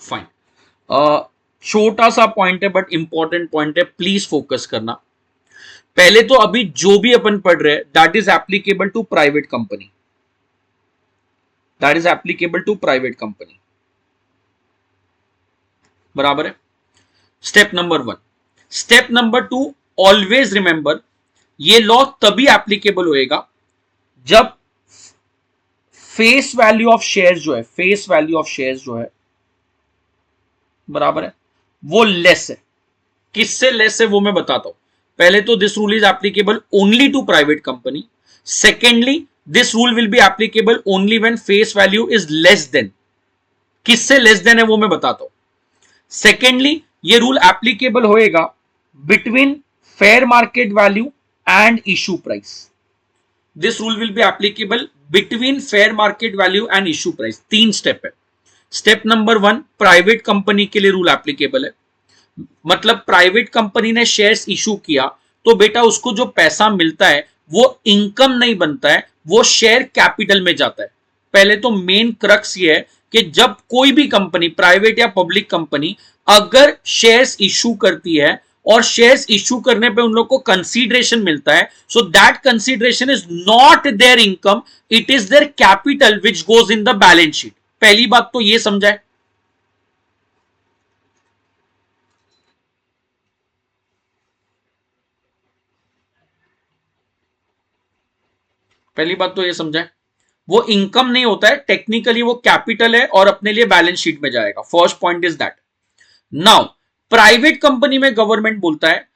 fine. छोटा सा पॉइंट है बट इंपॉर्टेंट पॉइंट है, प्लीज फोकस करना। पहले तो अभी जो भी अपन पढ़ रहे हैं that is applicable to private company, that is applicable to private company, बराबर है। Step number 1। Step number 2, always remember ये लॉ तभी एप्लीकेबल होएगा जब फेस वैल्यू ऑफ शेयर जो है, फेस वैल्यू ऑफ शेयर जो है, बराबर है, वो लेस है। किससे लेस है वो मैं बताता हूं। पहले तो this rule is applicable only to private company. Secondly this rule will be applicable only when face value is less than. किससे लेस देन है वो मैं बताता हूं। सेकेंडली ये रूल एप्लीकेबल होएगा between fair market value and issue price. This rule will be applicable between fair market value and issue price. 3 step है। Step number 1, private company के लिए रूल एप्लीकेबल है, मतलब प्राइवेट कंपनी ने shares issue किया तो बेटा उसको जो पैसा मिलता है वो इनकम नहीं बनता है, वो शेयर कैपिटल में जाता है। पहले तो मेन क्रक्स ये है कि जब कोई भी कंपनी, प्राइवेट या पब्लिक कंपनी, अगर शेयर्स इशू करती है और शेयर्स इशू करने पे उन लोग को कंसीडरेशन मिलता है, so that consideration is not there income, it is their capital which goes in the balance sheet. पहली बात तो ये समझाए। पहली बात तो ये समझाए, वो इनकम नहीं होता है, टेक्निकली वो कैपिटल है और अपने लिए बैलेंस शीट में जाएगा। First point is that. Now private company में गवर्नमेंट बोलता है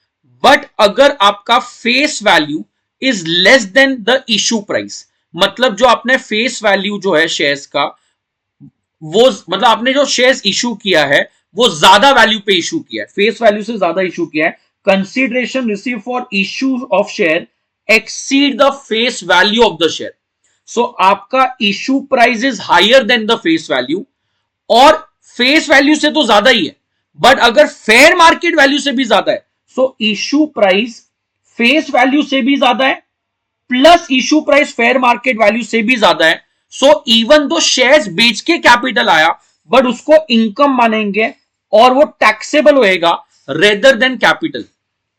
बट अगर आपका face value is less then the issue price, मतलब जो आपने फेस वैल्यू जो है शेयर्स का, वो मतलब आपने जो शेयर्स इशू किया है वो ज्यादा वैल्यू पे इशू किया है, फेस वैल्यू से ज्यादा इशू किया है, consideration receive for issue of share exceed the face value of the share. So आपका issue price is higher than the face value, और फेस वैल्यू से तो ज्यादा ही है, बट अगर फेयर मार्केट वैल्यू से भी ज्यादा है, सो इशू प्राइस फेस वैल्यू से भी ज्यादा है plus issue price fair market value से भी ज्यादा है, सो इवन दो शेयर्स बेच के कैपिटल आया बट उसको इनकम मानेंगे और वो टैक्सेबल होएगा रेदर देन कैपिटल।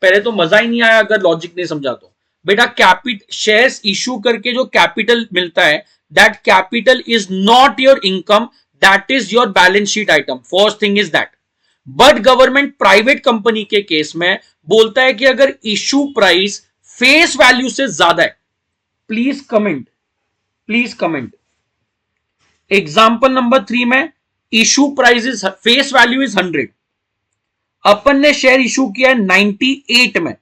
पहले तो मजा ही नहीं आया अगर लॉजिक नहीं समझा तो। बेटा कैपिटल शेयर्स इशू करके जो कैपिटल मिलता है, that capital is not your income, that is your balance sheet item. First thing is that. But government private company के केस में बोलता है कि अगर इशू प्राइस फेस वैल्यू से ज्यादा है, please comment, please comment. Example number 3 में issue price is face value is 100, अपन ने शेयर इशू किया है 98 में,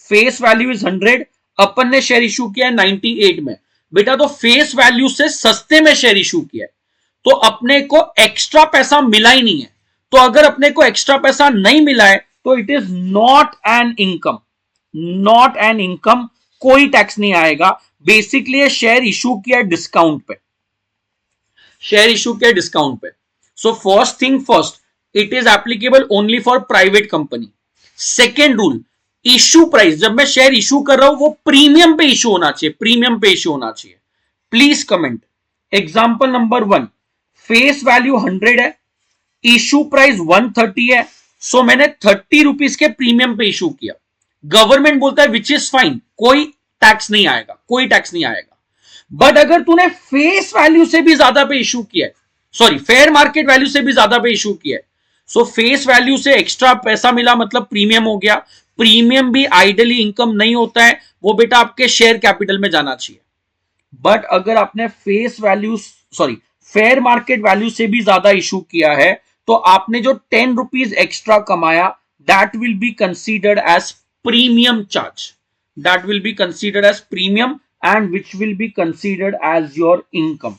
फेस वैल्यू इज 100, अपन ने शेयर इशू किया है 98 में। बेटा तो फेस वैल्यू से सस्ते में शेयर इशू किया है तो अपने को एक्स्ट्रा पैसा मिला ही नहीं है। तो अगर अपने को एक्स्ट्रा पैसा नहीं मिला है तो it is not an income, not an income, कोई टैक्स नहीं आएगा। बेसिकली शेयर इशू किया डिस्काउंट पे, शेयर इशू किया डिस्काउंट पे। So first thing first, it is applicable only for private company. Second rule, issue price, जब मैं share issue कर रहा हूं वो प्रीमियम पे इशू होना चाहिए, प्रीमियम पे इशू होना चाहिए। Please comment. Example number 1, face value 100 है, इशू प्राइस 130 है, सो मैंने 30 रुपीज के प्रीमियम पे इशू किया। गवर्नमेंट बोलता है विच इज फाइन, कोई टैक्स नहीं आएगा, कोई टैक्स नहीं आएगा। बट अगर तूने फेस वैल्यू से भी ज्यादा पे इशू किया है, सॉरी फेयर मार्केट वैल्यू से भी ज्यादा पे इशू किया है, सो फेस वैल्यू से एक्स्ट्रा पैसा मिला मतलब प्रीमियम हो गया। प्रीमियम भी आइडली इनकम नहीं होता है, वो बेटा आपके शेयर कैपिटल में जाना चाहिए। बट अगर आपने face value sorry fair market value से भी ज्यादा इशू किया है तो आपने जो 10 रुपीज एक्स्ट्रा कमाया that will be considered as premium charge, that will be considered as premium and which will be considered as your income.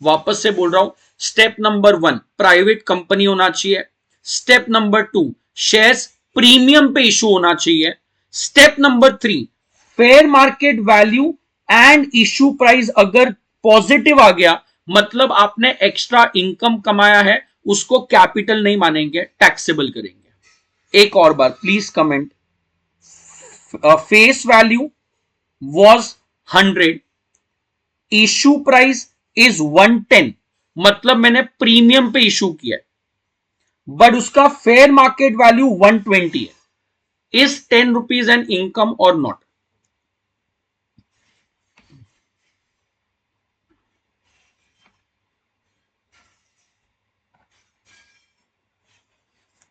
वापस से बोल रहा हूं, स्टेप नंबर 1 प्राइवेट कंपनी होना चाहिए, स्टेप नंबर 2 शेयर्स प्रीमियम पे issue होना चाहिए, step number 3 fair market value and issue price अगर पॉजिटिव आ गया मतलब आपने एक्स्ट्रा इनकम कमाया है, उसको कैपिटल नहीं मानेंगे, टैक्सेबल करेंगे। एक और बार please comment, face value was 100, issue price is 110, मतलब मैंने प्रीमियम पे इशू किया है, बट उसका फेयर मार्केट वैल्यू 120 है। इज 10 रुपीज एन इनकम और नॉट?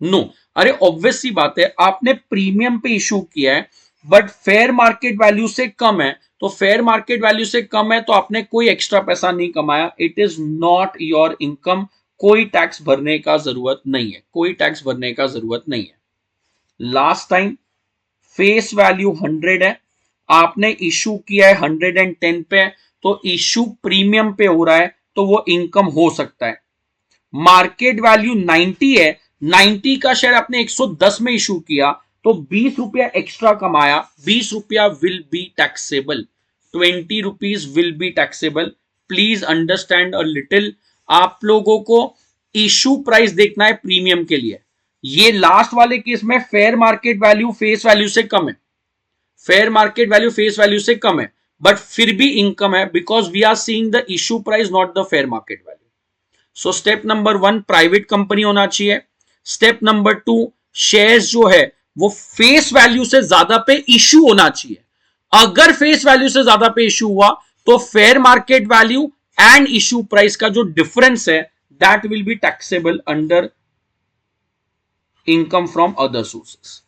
नो अरे ऑब्वियस सी बात है, आपने प्रीमियम पे इशू किया है बट फेयर मार्केट वैल्यू से कम है, तो फेयर मार्केट वैल्यू से कम है तो आपने कोई एक्स्ट्रा पैसा नहीं कमाया, it is not your income, कोई टैक्स भरने का जरूरत नहीं है, कोई टैक्स भरने का जरूरत नहीं है। लास्ट टाइम फेस वैल्यू 100 है, आपने इशू किया है 110 पे, तो इशू प्रीमियम पे हो रहा है तो वो इनकम हो सकता है। मार्केट वैल्यू 90 है, 90 का शेयर आपने 110 में इशू किया तो 20 रुपया एक्स्ट्रा कमाया, 20 रुपया will be taxable, 20 rupees will be taxable. Please understand a little, आप लोगों को इशू प्राइस देखना है प्रीमियम के लिए। ये लास्ट वाले केस में fair market value face value से कम है, fair market value face value से कम है, बट फिर भी इनकम है because we are seeing the issue price not the fair market value. So step number 1 private company होना चाहिए। स्टेप नंबर 2 शेयर्स जो है वो फेस वैल्यू से ज्यादा पे इशू होना चाहिए। अगर फेस वैल्यू से ज्यादा पे इशू हुआ तो fair market value and issue price का जो डिफरेंस है that will be taxable under income from other sources.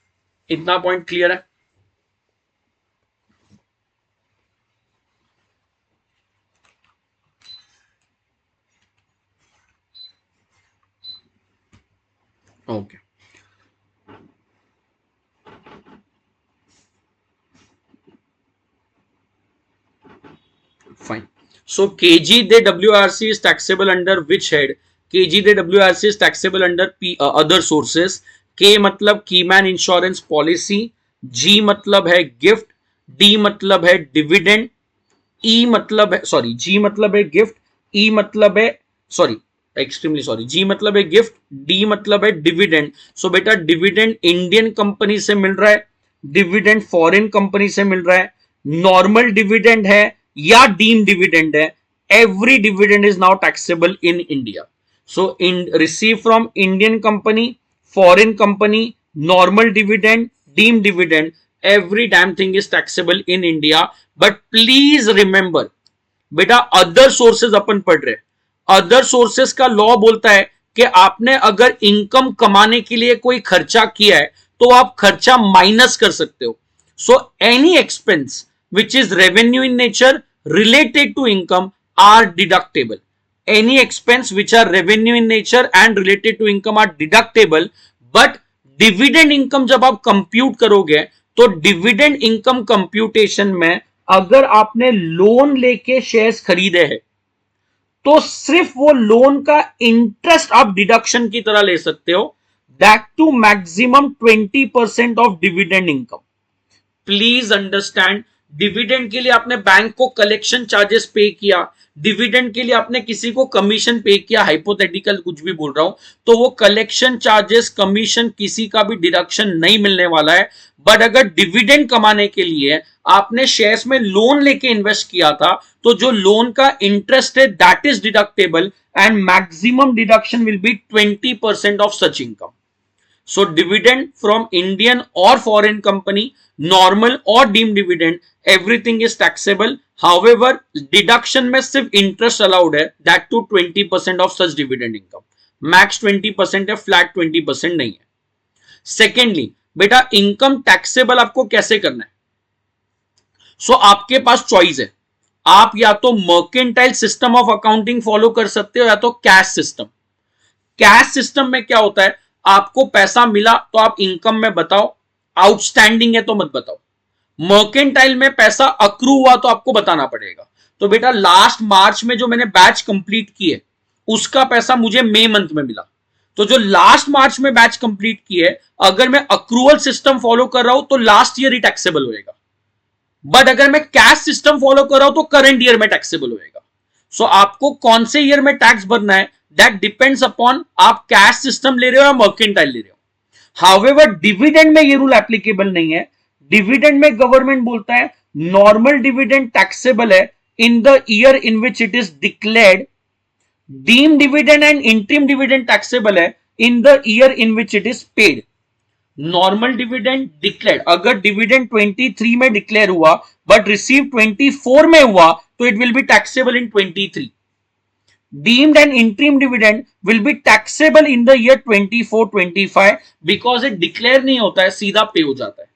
इतना पॉइंट क्लियर है? Okay fine. So KGDWRC is taxable under which head? KGDWRC is taxable under other sources. K मतलब keyman insurance policy, G मतलब है gift, D मतलब है dividend, E मतलब है sorry G मतलब है गिफ्ट, E मतलब है सॉरी एक्सट्रीमली सॉरी G मतलब है गिफ्ट, D मतलब है डिविडेंड। सो बेटा डिविडेंड इंडियन कंपनी से मिल रहा है, डिविडेंड फॉरेन कंपनी से मिल रहा है, नॉर्मल डिविडेंड है या डीम डिविडेंड है, every dividend is now taxable in India. So in receive from Indian company, foreign company, normal dividend, deem dividend, every damn thing is taxable in India. But please remember बेटा other sources अपन पढ़ रहे, other sources का law बोलता है कि आपने अगर income कमाने के लिए कोई खर्चा किया है तो आप खर्चा माइनस कर सकते हो। So any expense which is revenue in nature related to income are deductible. Any expense which are revenue in nature and related to income are deductible. But dividend income जब आप कंप्यूट करोगे तो dividend income computation में अगर आपने loan लेके shares खरीदे हैं तो सिर्फ वो लोन का इंटरेस्ट आप डिडक्शन की तरह ले सकते हो, that to maximum 20% of dividend income. Please understand, dividend के लिए आपने बैंक को कलेक्शन चार्जेस पे किया, डिविडेंड के लिए आपने किसी को कमीशन पे किया, हाइपोथेटिकल कुछ भी बोल रहा हूं, तो वो कलेक्शन चार्जेस कमीशन किसी का भी डिडक्शन नहीं मिलने वाला है। बट अगर डिविडेंड कमाने के लिए आपने शेयर्स में लोन लेके इन्वेस्ट किया था तो जो लोन का इंटरेस्ट है that is deductible and maximum deduction will be 20% of such income. So dividend from Indian or foreign company, normal or deemed dividend, everything is taxable. However, deduction में सिर्फ interest allowed है, that to 20% of such dividend income. Max 20% है, flat 20% नहीं है। Secondly, बेटा income taxable आपको कैसे करना है? So आपके पास choice है, आप या तो mercantile system of accounting follow कर सकते हो या तो cash system। कैश सिस्टम में क्या होता है, आपको पैसा मिला तो आप इनकम में बताओ, आउटस्टैंडिंग है तो मत बताओ। मर्केंटाइल में पैसा अक्रू हुआ तो आपको बताना पड़ेगा। तो बेटा लास्ट मार्च में जो मैंने बैच कंप्लीट किए उसका पैसा मुझे मई मंथ में मिला, तो जो लास्ट मार्च में बैच कंप्लीट किए अगर मैं अक्रूवल सिस्टम फॉलो कर रहा हूं तो लास्ट ईयर ही टैक्सेबल होएगा, बट अगर मैं कैश सिस्टम फॉलो कर रहा हूं तो करंट ईयर में टैक्सेबल होएगा। सो आपको कौन से ईयर में टैक्स भरना है दैट डिपेंड्स अपॉन आप कैश सिस्टम ले रहे हो या मर्केंटाइल ले रहे हो। हाउएवर डिविडेंड में ये रूल एप्लीकेबल नहीं है। डिविडेंड में गवर्नमेंट बोलता है नॉर्मल डिविडेंड टैक्सेबल है in the year in which it is declared, deemed dividend and interim dividend taxable है in the year in which it is paid. Normal dividend declared, अगर dividend 23 में declare हुआ but receive 24 में हुआ तो it will be taxable in 23। deemed and interim dividend will be taxable in the year 24-25 because it declare नहीं होता है, सीधा पे हो जाता है।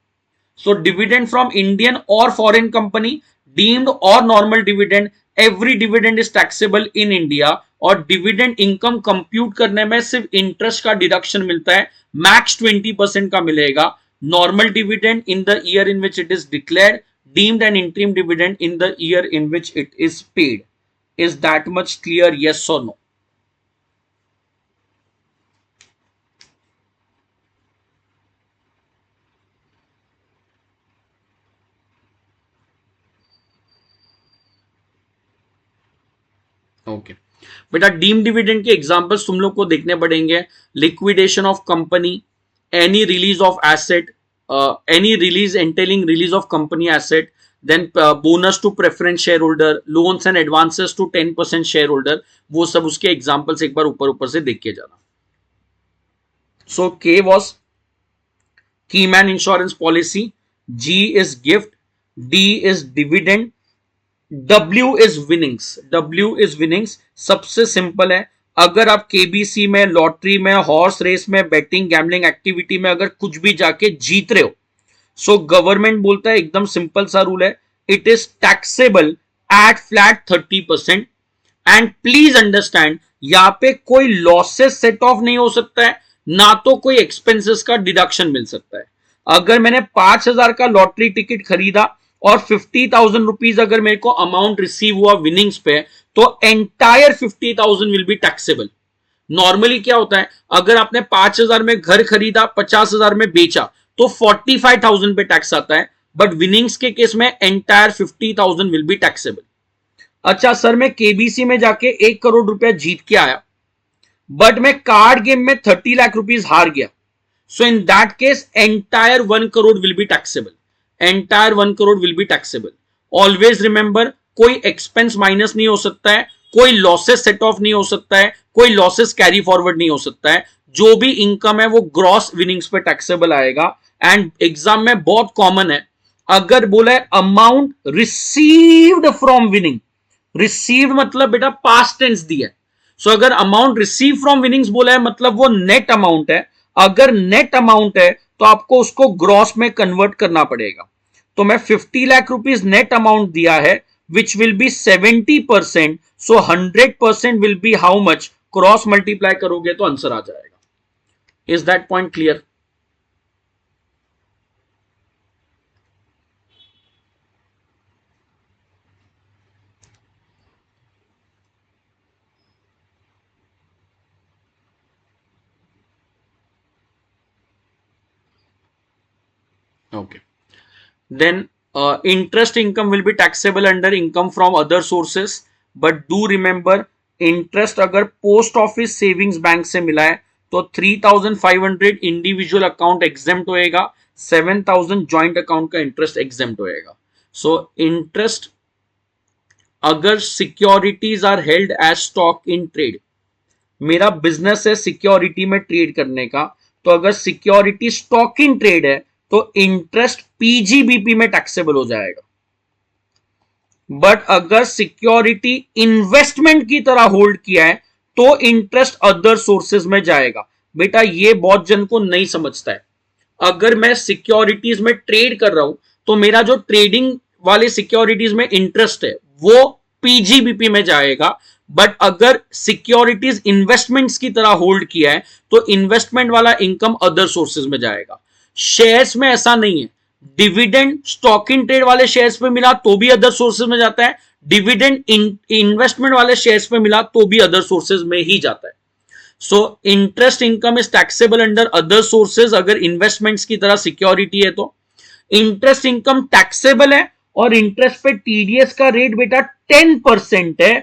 So dividend from Indian or foreign company, deemed or normal dividend, every dividend is taxable in India। और dividend income compute करने में सिर्फ interest का deduction मिलता है, max 20% का मिलेगा। Normal dividend in the year in which it is declared, deemed and interim dividend in the year in which it is paid। Is that much clear? Yes or no? Okay बेटा, deem dividend के examples तुम लोग को देखने पड़ेंगे। Liquidation of company, any release of asset, any release entailing release of company asset, then bonus to preference share holder, loans and advances to 10% share holder, वो सब उसके एग्जांपल्स एक बार ऊपर ऊपर से देख के जाना। So K was keyman insurance policy, G is gift, D is dividend, W is winnings. W is winnings सबसे सिंपल है। अगर आप केबीसी में, लॉटरी में, हॉर्स रेस में, बेटिंग गैम्बलिंग एक्टिविटी में अगर कुछ भी जाके जीत रहे हो, सो गवर्नमेंट बोलता है एकदम सिंपल सा रूल है, it is taxable at flat 30%। And please understand, यहां पे कोई लॉसेस सेट ऑफ नहीं हो सकता है, ना तो कोई एक्सपेंसेस का डिडक्शन मिल सकता है। अगर मैंने 5,000 का लॉटरी टिकट खरीदा और 50,000 रुपीज अगर मेरे को अमाउंट रिसीव हुआ विनिंग्स पे, तो entire 50,000 will be taxable. Normally क्या होता है, अगर आपने 5,000 में घर खरीदा, 50,000 में बेचा, तो 45,000 पे टैक्स आता है, बट विनिंग्स के केस में एंटायर 50,000 विल बी टैक्सेबल। अच्छा सर, मैं केबीसी में जाके 1 करोड़ रुपया जीत के आया, बट मैं कार्ड गेम में 30 लाख रुपीज हार गया, so in that case entire 1 crore will be taxable. Entire 1 crore will be taxable. Always remember, कोई एक्सपेंस माइनस नहीं हो सकता है, कोई लॉसेस सेट ऑफ नहीं हो सकता है, कोई लॉसेस कैरी फॉरवर्ड नहीं हो सकता है। जो भी इनकम है वो ग्रॉस विनिंग्स पे टैक्सेबल आएगा। एंड एग्जाम में बहुत कॉमन है, अगर बोला है amount received from winning, received मतलब बेटा पास्ट टेंस दिया है। सो अगर अमाउंट रिसीव फ्रॉम विनिंग्स बोला है मतलब वो नेट अमाउंट है। अगर नेट अमाउंट है तो आपको उसको ग्रॉस में कन्वर्ट करना पड़ेगा। तो मैं 50 लाख रुपीज नेट अमाउंट दिया है, विच will B 70%, so 100% will be how much, cross multiply करोगे तो आंसर आ जाएगा। Is that point clear? Okay. Then interest income will be taxable under income from other sources, but do remember interest अगर post office savings bank से मिला है तो 3,500 individual account exempt होएगा, 7,000 joint account का इंटरेस्ट एग्जेम्प्ट होएगा। So interest अगर securities are held as stock in trade, मेरा बिजनेस है सिक्योरिटी में ट्रेड करने का, तो अगर सिक्योरिटी स्टॉक इन ट्रेड है तो इंटरेस्ट पीजीबीपी में टैक्सेबल हो जाएगा। बट अगर सिक्योरिटी इन्वेस्टमेंट की तरह होल्ड किया है तो इंटरेस्ट अदर सोर्सेज में जाएगा। बेटा ये बहुत जन को नहीं समझता है। अगर मैं सिक्योरिटीज में ट्रेड कर रहा हूं तो मेरा जो ट्रेडिंग वाले सिक्योरिटीज में इंटरेस्ट है वो पीजीबीपी में जाएगा, बट अगर सिक्योरिटीज इन्वेस्टमेंट्स की तरह होल्ड किया है तो इन्वेस्टमेंट वाला इनकम अदर सोर्सेज में जाएगा। शेयर्स में ऐसा नहीं है, डिविडेंड स्टॉक इन ट्रेड वाले शेयर्स पे मिला तो भी अदर सोर्सेज में जाता है, डिविडेंड इन्वेस्टमेंट वाले शेयर्स पे मिला तो भी अदर सोर्सेज में ही जाता है। So interest income is taxable under other sources अगर इन्वेस्टमेंट्स की तरह सिक्योरिटी है तो। इंटरेस्ट इनकम टैक्सेबल है और इंटरेस्ट पे टीडीएस का रेट बेटा 10% है।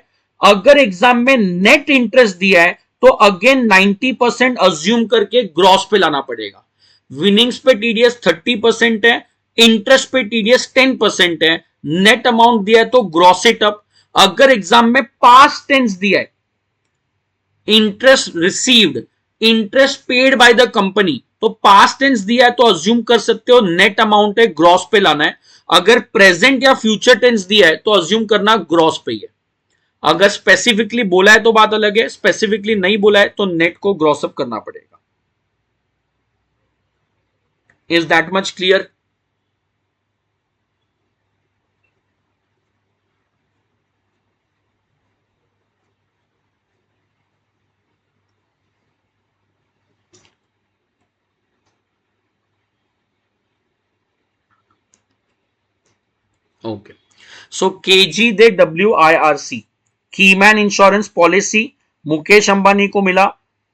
अगर एग्जाम में नेट इंटरेस्ट दिया है तो अगेन 90% अज्यूम करके ग्रॉस पे लाना पड़ेगा। विनिंग्स पे टीडीएस 30% है, इंटरेस्ट पे टीडीएस 10% है, नेट अमाउंट दिया है तो ग्रॉस इट अप। अगर एग्जाम में पास्ट टेंस दिया है, interest received, interest paid by the company, तो पास्ट टेंस दिया है तो अज्यूम कर सकते हो नेट अमाउंट है, ग्रॉस पे लाना है। अगर प्रेजेंट या फ्यूचर टेंस दिया है तो अज्यूम करना ग्रॉस पे ही है। अगर स्पेसिफिकली बोला है तो बात अलग है, स्पेसिफिकली नहीं बोला है तो नेट को ग्रॉस अप करना पड़ेगा। Is that much clear? Okay, so KG they WIRC, keyman insurance policy, Mukesh Ambani को मिला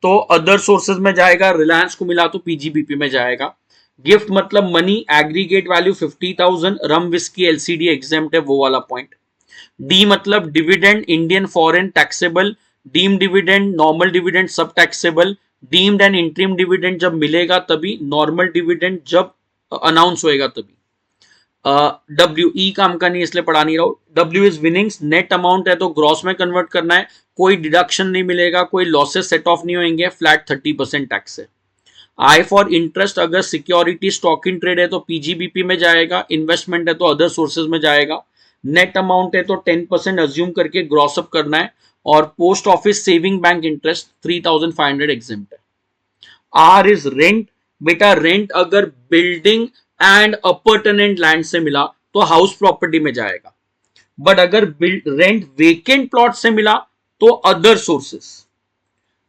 तो अदर सोर्सेज में जाएगा, रिलायंस को मिला तो पीजीबीपी में जाएगा। गिफ्ट मतलब money, aggregate value 50,000, rum whisky LCD exempt है, वो वाला पॉइंट। डी मतलब dividend, Indian foreign taxable, deem dividend, normal dividend सब taxable, deemed and interim dividend जब मिलेगा तभी, नॉर्मल डिविडेंड जब अनाउंस होएगा तभी। डब्ल्यू ई काम का नहीं इसलिए पढ़ा नहीं रहा हूं। W is winnings, net amount है तो ग्रॉस में कन्वर्ट करना है, कोई डिडक्शन नहीं मिलेगा, कोई लॉसेस सेट ऑफ नहीं होंगे, फ्लैट 30% टैक्स है। आई फॉर इंटरेस्ट, अगर सिक्योरिटी स्टॉक इन ट्रेड है तो पीजीबीपी में जाएगा, इन्वेस्टमेंट है तो अदर सोर्सेज में जाएगा, नेट अमाउंट है तो 10% अज्यूम करके ग्रॉस अप करना है, और post office saving bank interest 3,500 exempt है। आर इज रेंट, बेटा रेंट अगर बिल्डिंग एंड अपर्टनेंट लैंड से मिला तो हाउस प्रॉपर्टी में जाएगा, बट अगर रेंट वेकेंट प्लॉट से मिला तो अदर सोर्सेस,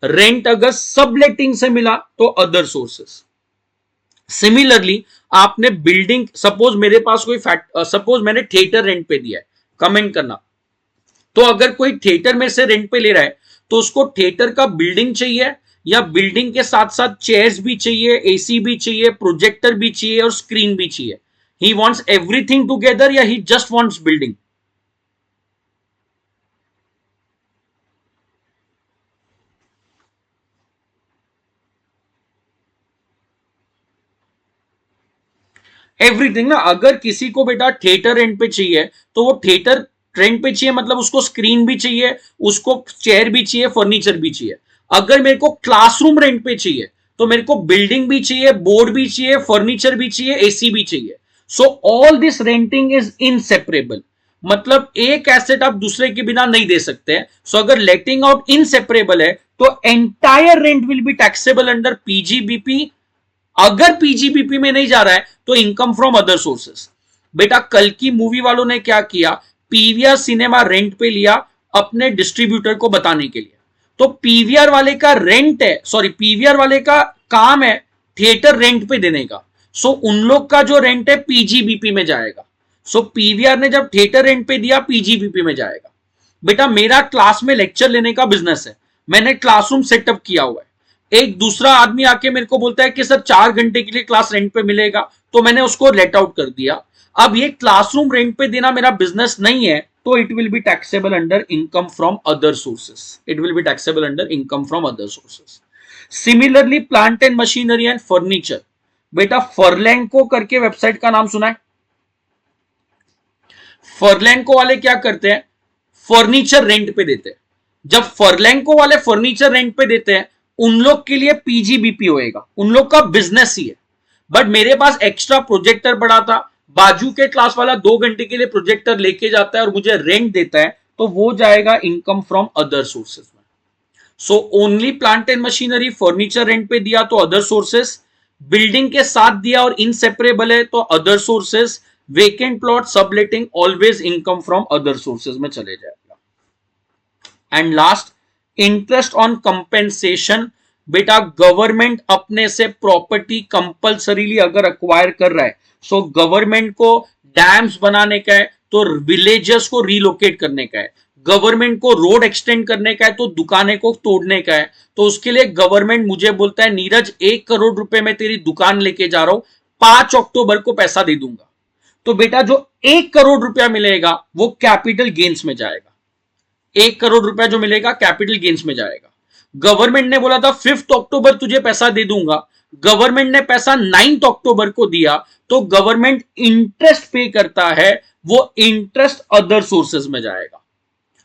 रेंट अगर सबलेटिंग से मिला तो अदर सोर्सेस। सिमिलरली आपने बिल्डिंग, सपोज मेरे पास कोई सपोज मैंने थिएटर रेंट पे दिया है, कमेंट करना। तो अगर कोई थिएटर में से रेंट पे ले रहा है तो उसको थिएटर का बिल्डिंग चाहिए, या बिल्डिंग के साथ साथ चेयर्स भी चाहिए, एसी भी चाहिए, प्रोजेक्टर भी चाहिए और स्क्रीन भी चाहिए। ही वांट्स एवरीथिंग टुगेदर या ही जस्ट वांट्स बिल्डिंग? एवरीथिंग ना। अगर किसी को बेटा थिएटर रेंट पे चाहिए तो वो थिएटर रेंट पे चाहिए, मतलब उसको स्क्रीन भी चाहिए, उसको चेयर भी चाहिए, फर्नीचर भी चाहिए। अगर मेरे को क्लासरूम रेंट पे चाहिए तो मेरे को बिल्डिंग भी चाहिए, बोर्ड भी चाहिए, फर्नीचर भी चाहिए, एसी भी चाहिए। सो all this renting is inseparable, मतलब एक एसेट आप दूसरे के बिना नहीं दे सकते हैं। सो अगर लेटिंग आउट इनसेपरेबल है तो entire rent will be taxable under PGBP. अगर पीजीबीपी में नहीं जा रहा है तो इनकम फ्रॉम अदर सोर्सेस। बेटा कल की मूवी वालों ने क्या किया, पीवीआर सिनेमा रेंट पे लिया अपने डिस्ट्रीब्यूटर को बताने के लिए, तो पीवीआर वाले का रेंट है, सॉरी पीवीआर वाले का काम है थिएटर रेंट पे देने का। सो उन लोग का जो रेंट है पीजीबीपी में जाएगा। सो पीवीआर ने जब थिएटर रेंट पे दिया पीजीबीपी में जाएगा। बेटा मेरा क्लास में लेक्चर लेने का बिजनेस है, मैंने क्लासरूम सेटअप किया हुआ है, एक दूसरा आदमी आके मेरे को बोलता है कि सर 4 घंटे के लिए क्लास रेंट पे मिलेगा, तो मैंने उसको लेट आउट कर दिया। अब ये क्लासरूम रेंट पे देना मेरा बिजनेस नहीं है, तो it will be taxable under income from other sources, it will be taxable under income from other sources. Similarly plant and machinery and furniture, बेटा फर्लैंको करके वेबसाइट का नाम सुना है? फर्लैंको वाले क्या करते हैं, फर्नीचर रेंट पे देते हैं। जब फर्लैंको वाले फर्नीचर रेंट पे देते हैं उन लोग के लिए पीजीबीपी होएगा, उन लोग का बिजनेस ही है। बट मेरे पास एक्स्ट्रा प्रोजेक्टर पड़ा था, बाजू के क्लास वाला 2 घंटे के लिए प्रोजेक्टर लेके जाता है और मुझे रेंट देता है, तो वो जाएगा इनकम फ्रॉम अदर सोर्सेज में। So only plant and machinery, furniture rent पे दिया तो अदर सोर्सेस, बिल्डिंग के साथ दिया और इनसेपरेबल है तो other sources, vacant plot subletting always income from other sources में चले जाएगा। And last interest on compensation, बेटा गवर्नमेंट अपने से प्रॉपर्टी कंपल्सरीली अगर अक्वायर कर रहा है, सो गवर्नमेंट को डैम्स बनाने का है तो विलेजेस को रिलोकेट करने का है, गवर्नमेंट को रोड एक्सटेंड करने का है तो दुकानें को तोड़ने का है, तो उसके लिए गवर्नमेंट मुझे बोलता है नीरज 1 करोड़ रुपए में तेरी दुकान लेके जा रहा हूं, 5 अक्टूबर को पैसा दे दूंगा। तो बेटा जो 1 करोड़ रुपया मिलेगा वो कैपिटल गेन्स में जाएगा, 1 करोड़ रुपया जो मिलेगा कैपिटल गेन्स में जाएगा। गवर्नमेंट ने बोला था 5 अक्टूबर तुझे पैसा दे दूंगा, गवर्नमेंट ने पैसा 9 अक्टूबर को दिया, तो गवर्नमेंट इंटरेस्ट पे करता है, वो इंटरेस्ट अदर सोर्सेज में जाएगा।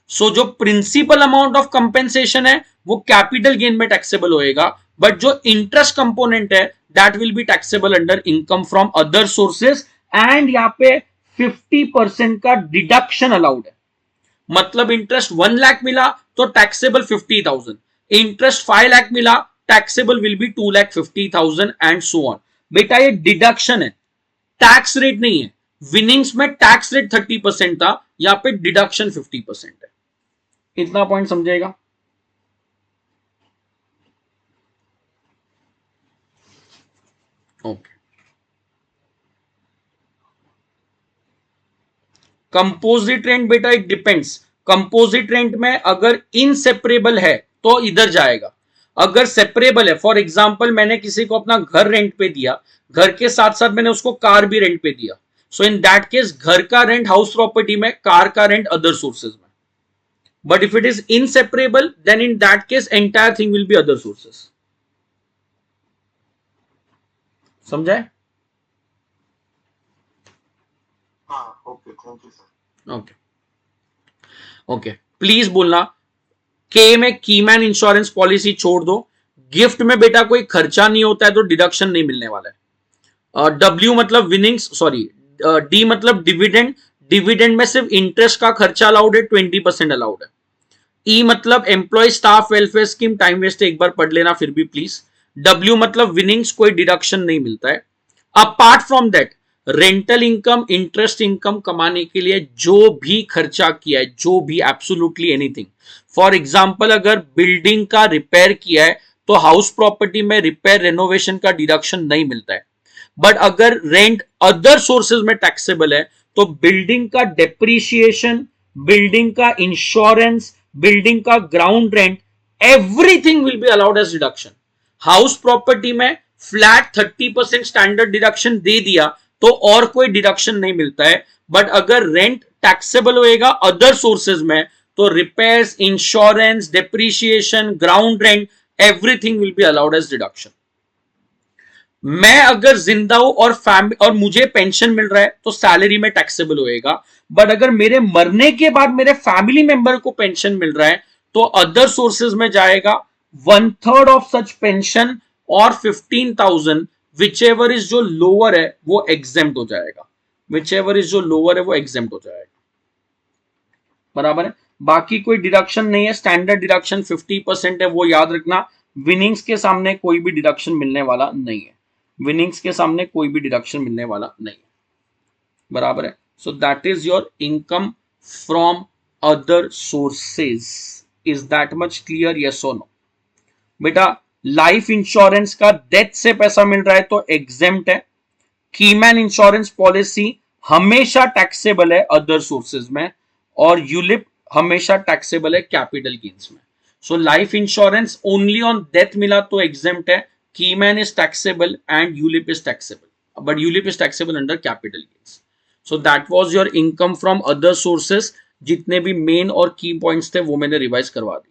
सो जो प्रिंसिपल अमाउंट ऑफ कंपेंसेशन है वो कैपिटल गेन में टैक्सेबल होएगा, बट जो इंटरेस्ट कंपोनेंट है that will be taxable under income from other sources. And यहाँ पे 50% का डिडक्शन अलाउड है। मतलब इंटरेस्ट 1 लाख मिला तो टैक्सेबल 50,000, इंटरेस्ट 5 लाख मिला taxable will be 2,50,000 and so on. बेटा ये डिडक्शन है, टैक्स रेट नहीं है। विनिंग्स में टैक्स रेट 30% था, यहां पे डिडक्शन 50% है। इतना पॉइंट समझेगा? ओके। कंपोजिट रेंट बेटा इट डिपेंड्स। कंपोजिट रेंट में अगर इनसेपरेबल है तो इधर जाएगा, अगर सेपरेबल है, फॉर एग्जांपल मैंने किसी को अपना घर रेंट पे दिया, घर के साथ साथ मैंने उसको कार भी रेंट पे दिया, सो इन दैट केस घर का रेंट हाउस प्रॉपर्टी में, कार का रेंट अदर सोर्सेज में। But if it is inseparable then in that case entire thing will be other sources. समझा है? Okay, thank you sir. Okay okay, please बोलना के में कीमैन इंश्योरेंस पॉलिसी छोड़ दो। गिफ्ट में बेटा कोई खर्चा नहीं होता है तो डिडक्शन नहीं मिलने वाला है। डब्ल्यू मतलब विनिंग्स, सॉरी डी मतलब डिविडेंड, डिविडेंड में सिर्फ इंटरेस्ट का खर्चा अलाउड है, 20% अलाउड है। ई मतलब employ staff welfare scheme, time waste है, एक बार पढ़ लेना फिर भी प्लीज। डब्ल्यू मतलब विनिंग्स, कोई डिडक्शन नहीं मिलता है। Apart from that rental income, interest income कमाने के लिए जो भी खर्चा किया है, जो भी एब्सोल्युटली एनीथिंग, फॉर एग्जांपल अगर बिल्डिंग का रिपेयर किया है तो हाउस प्रॉपर्टी में रिपेयर रेनोवेशन का डिडक्शन नहीं मिलता है। बट अगर रेंट अदर सोर्सेज में टैक्सेबल है तो बिल्डिंग का डेप्रीशिएशन, बिल्डिंग का इंश्योरेंस, बिल्डिंग का ground rent, everything will be allowed as deduction. House property में फ्लैट 30% स्टैंडर्ड डिडक्शन दे दिया तो और कोई डिडक्शन नहीं मिलता है। बट अगर रेंट टैक्सेबल होएगा अदर सोर्सेज में तो repairs, insurance, depreciation, ground rent, everything will be allowed as deduction. मैं अगर जिंदा हूं और फैमिली और मुझे पेंशन मिल रहा है तो सैलरी में टैक्सेबल होएगा। बट अगर मेरे मरने के बाद मेरे फैमिली मेंबर को पेंशन मिल रहा है तो अदर सोर्सेज में जाएगा। 1/3 ऑफ सच पेंशन और 15,000 विच एवर इज जो लोअर है वो एग्जेम्प्ट हो जाएगा, विच एवर इज जो लोअर है वो एग्जेम्प्ट हो जाएगा। बराबर है? बाकी कोई डिडक्शन नहीं है, स्टैंडर्ड डिडक्शन 50% है, वो याद रखना। विनिंग्स के सामने कोई भी डिडक्शन मिलने वाला नहीं है, विनिंग्स के सामने कोई भी डिडक्शन मिलने वाला नहीं है। बराबर है? So that is your income from other sources. Is that much clear? Yes और नो? बेटा लाइफ इंश्योरेंस का डेथ से पैसा मिल रहा है तो एग्जेम्प्ट है। कीमैन इंश्योरेंस पॉलिसी हमेशा टैक्सेबल है अदर सोर्सेज में, और यूलिप हमेशा टैक्सेबल है कैपिटल गेन्स में। So life insurance only on death मिला तो एग्जेम्प्ट है, keyman is taxable and ULIP is taxable, but ULIP is taxable under capital gains. So that was your income from other sources. जितने भी main और की points थे वो मैंने रिवाइज करवा दिए।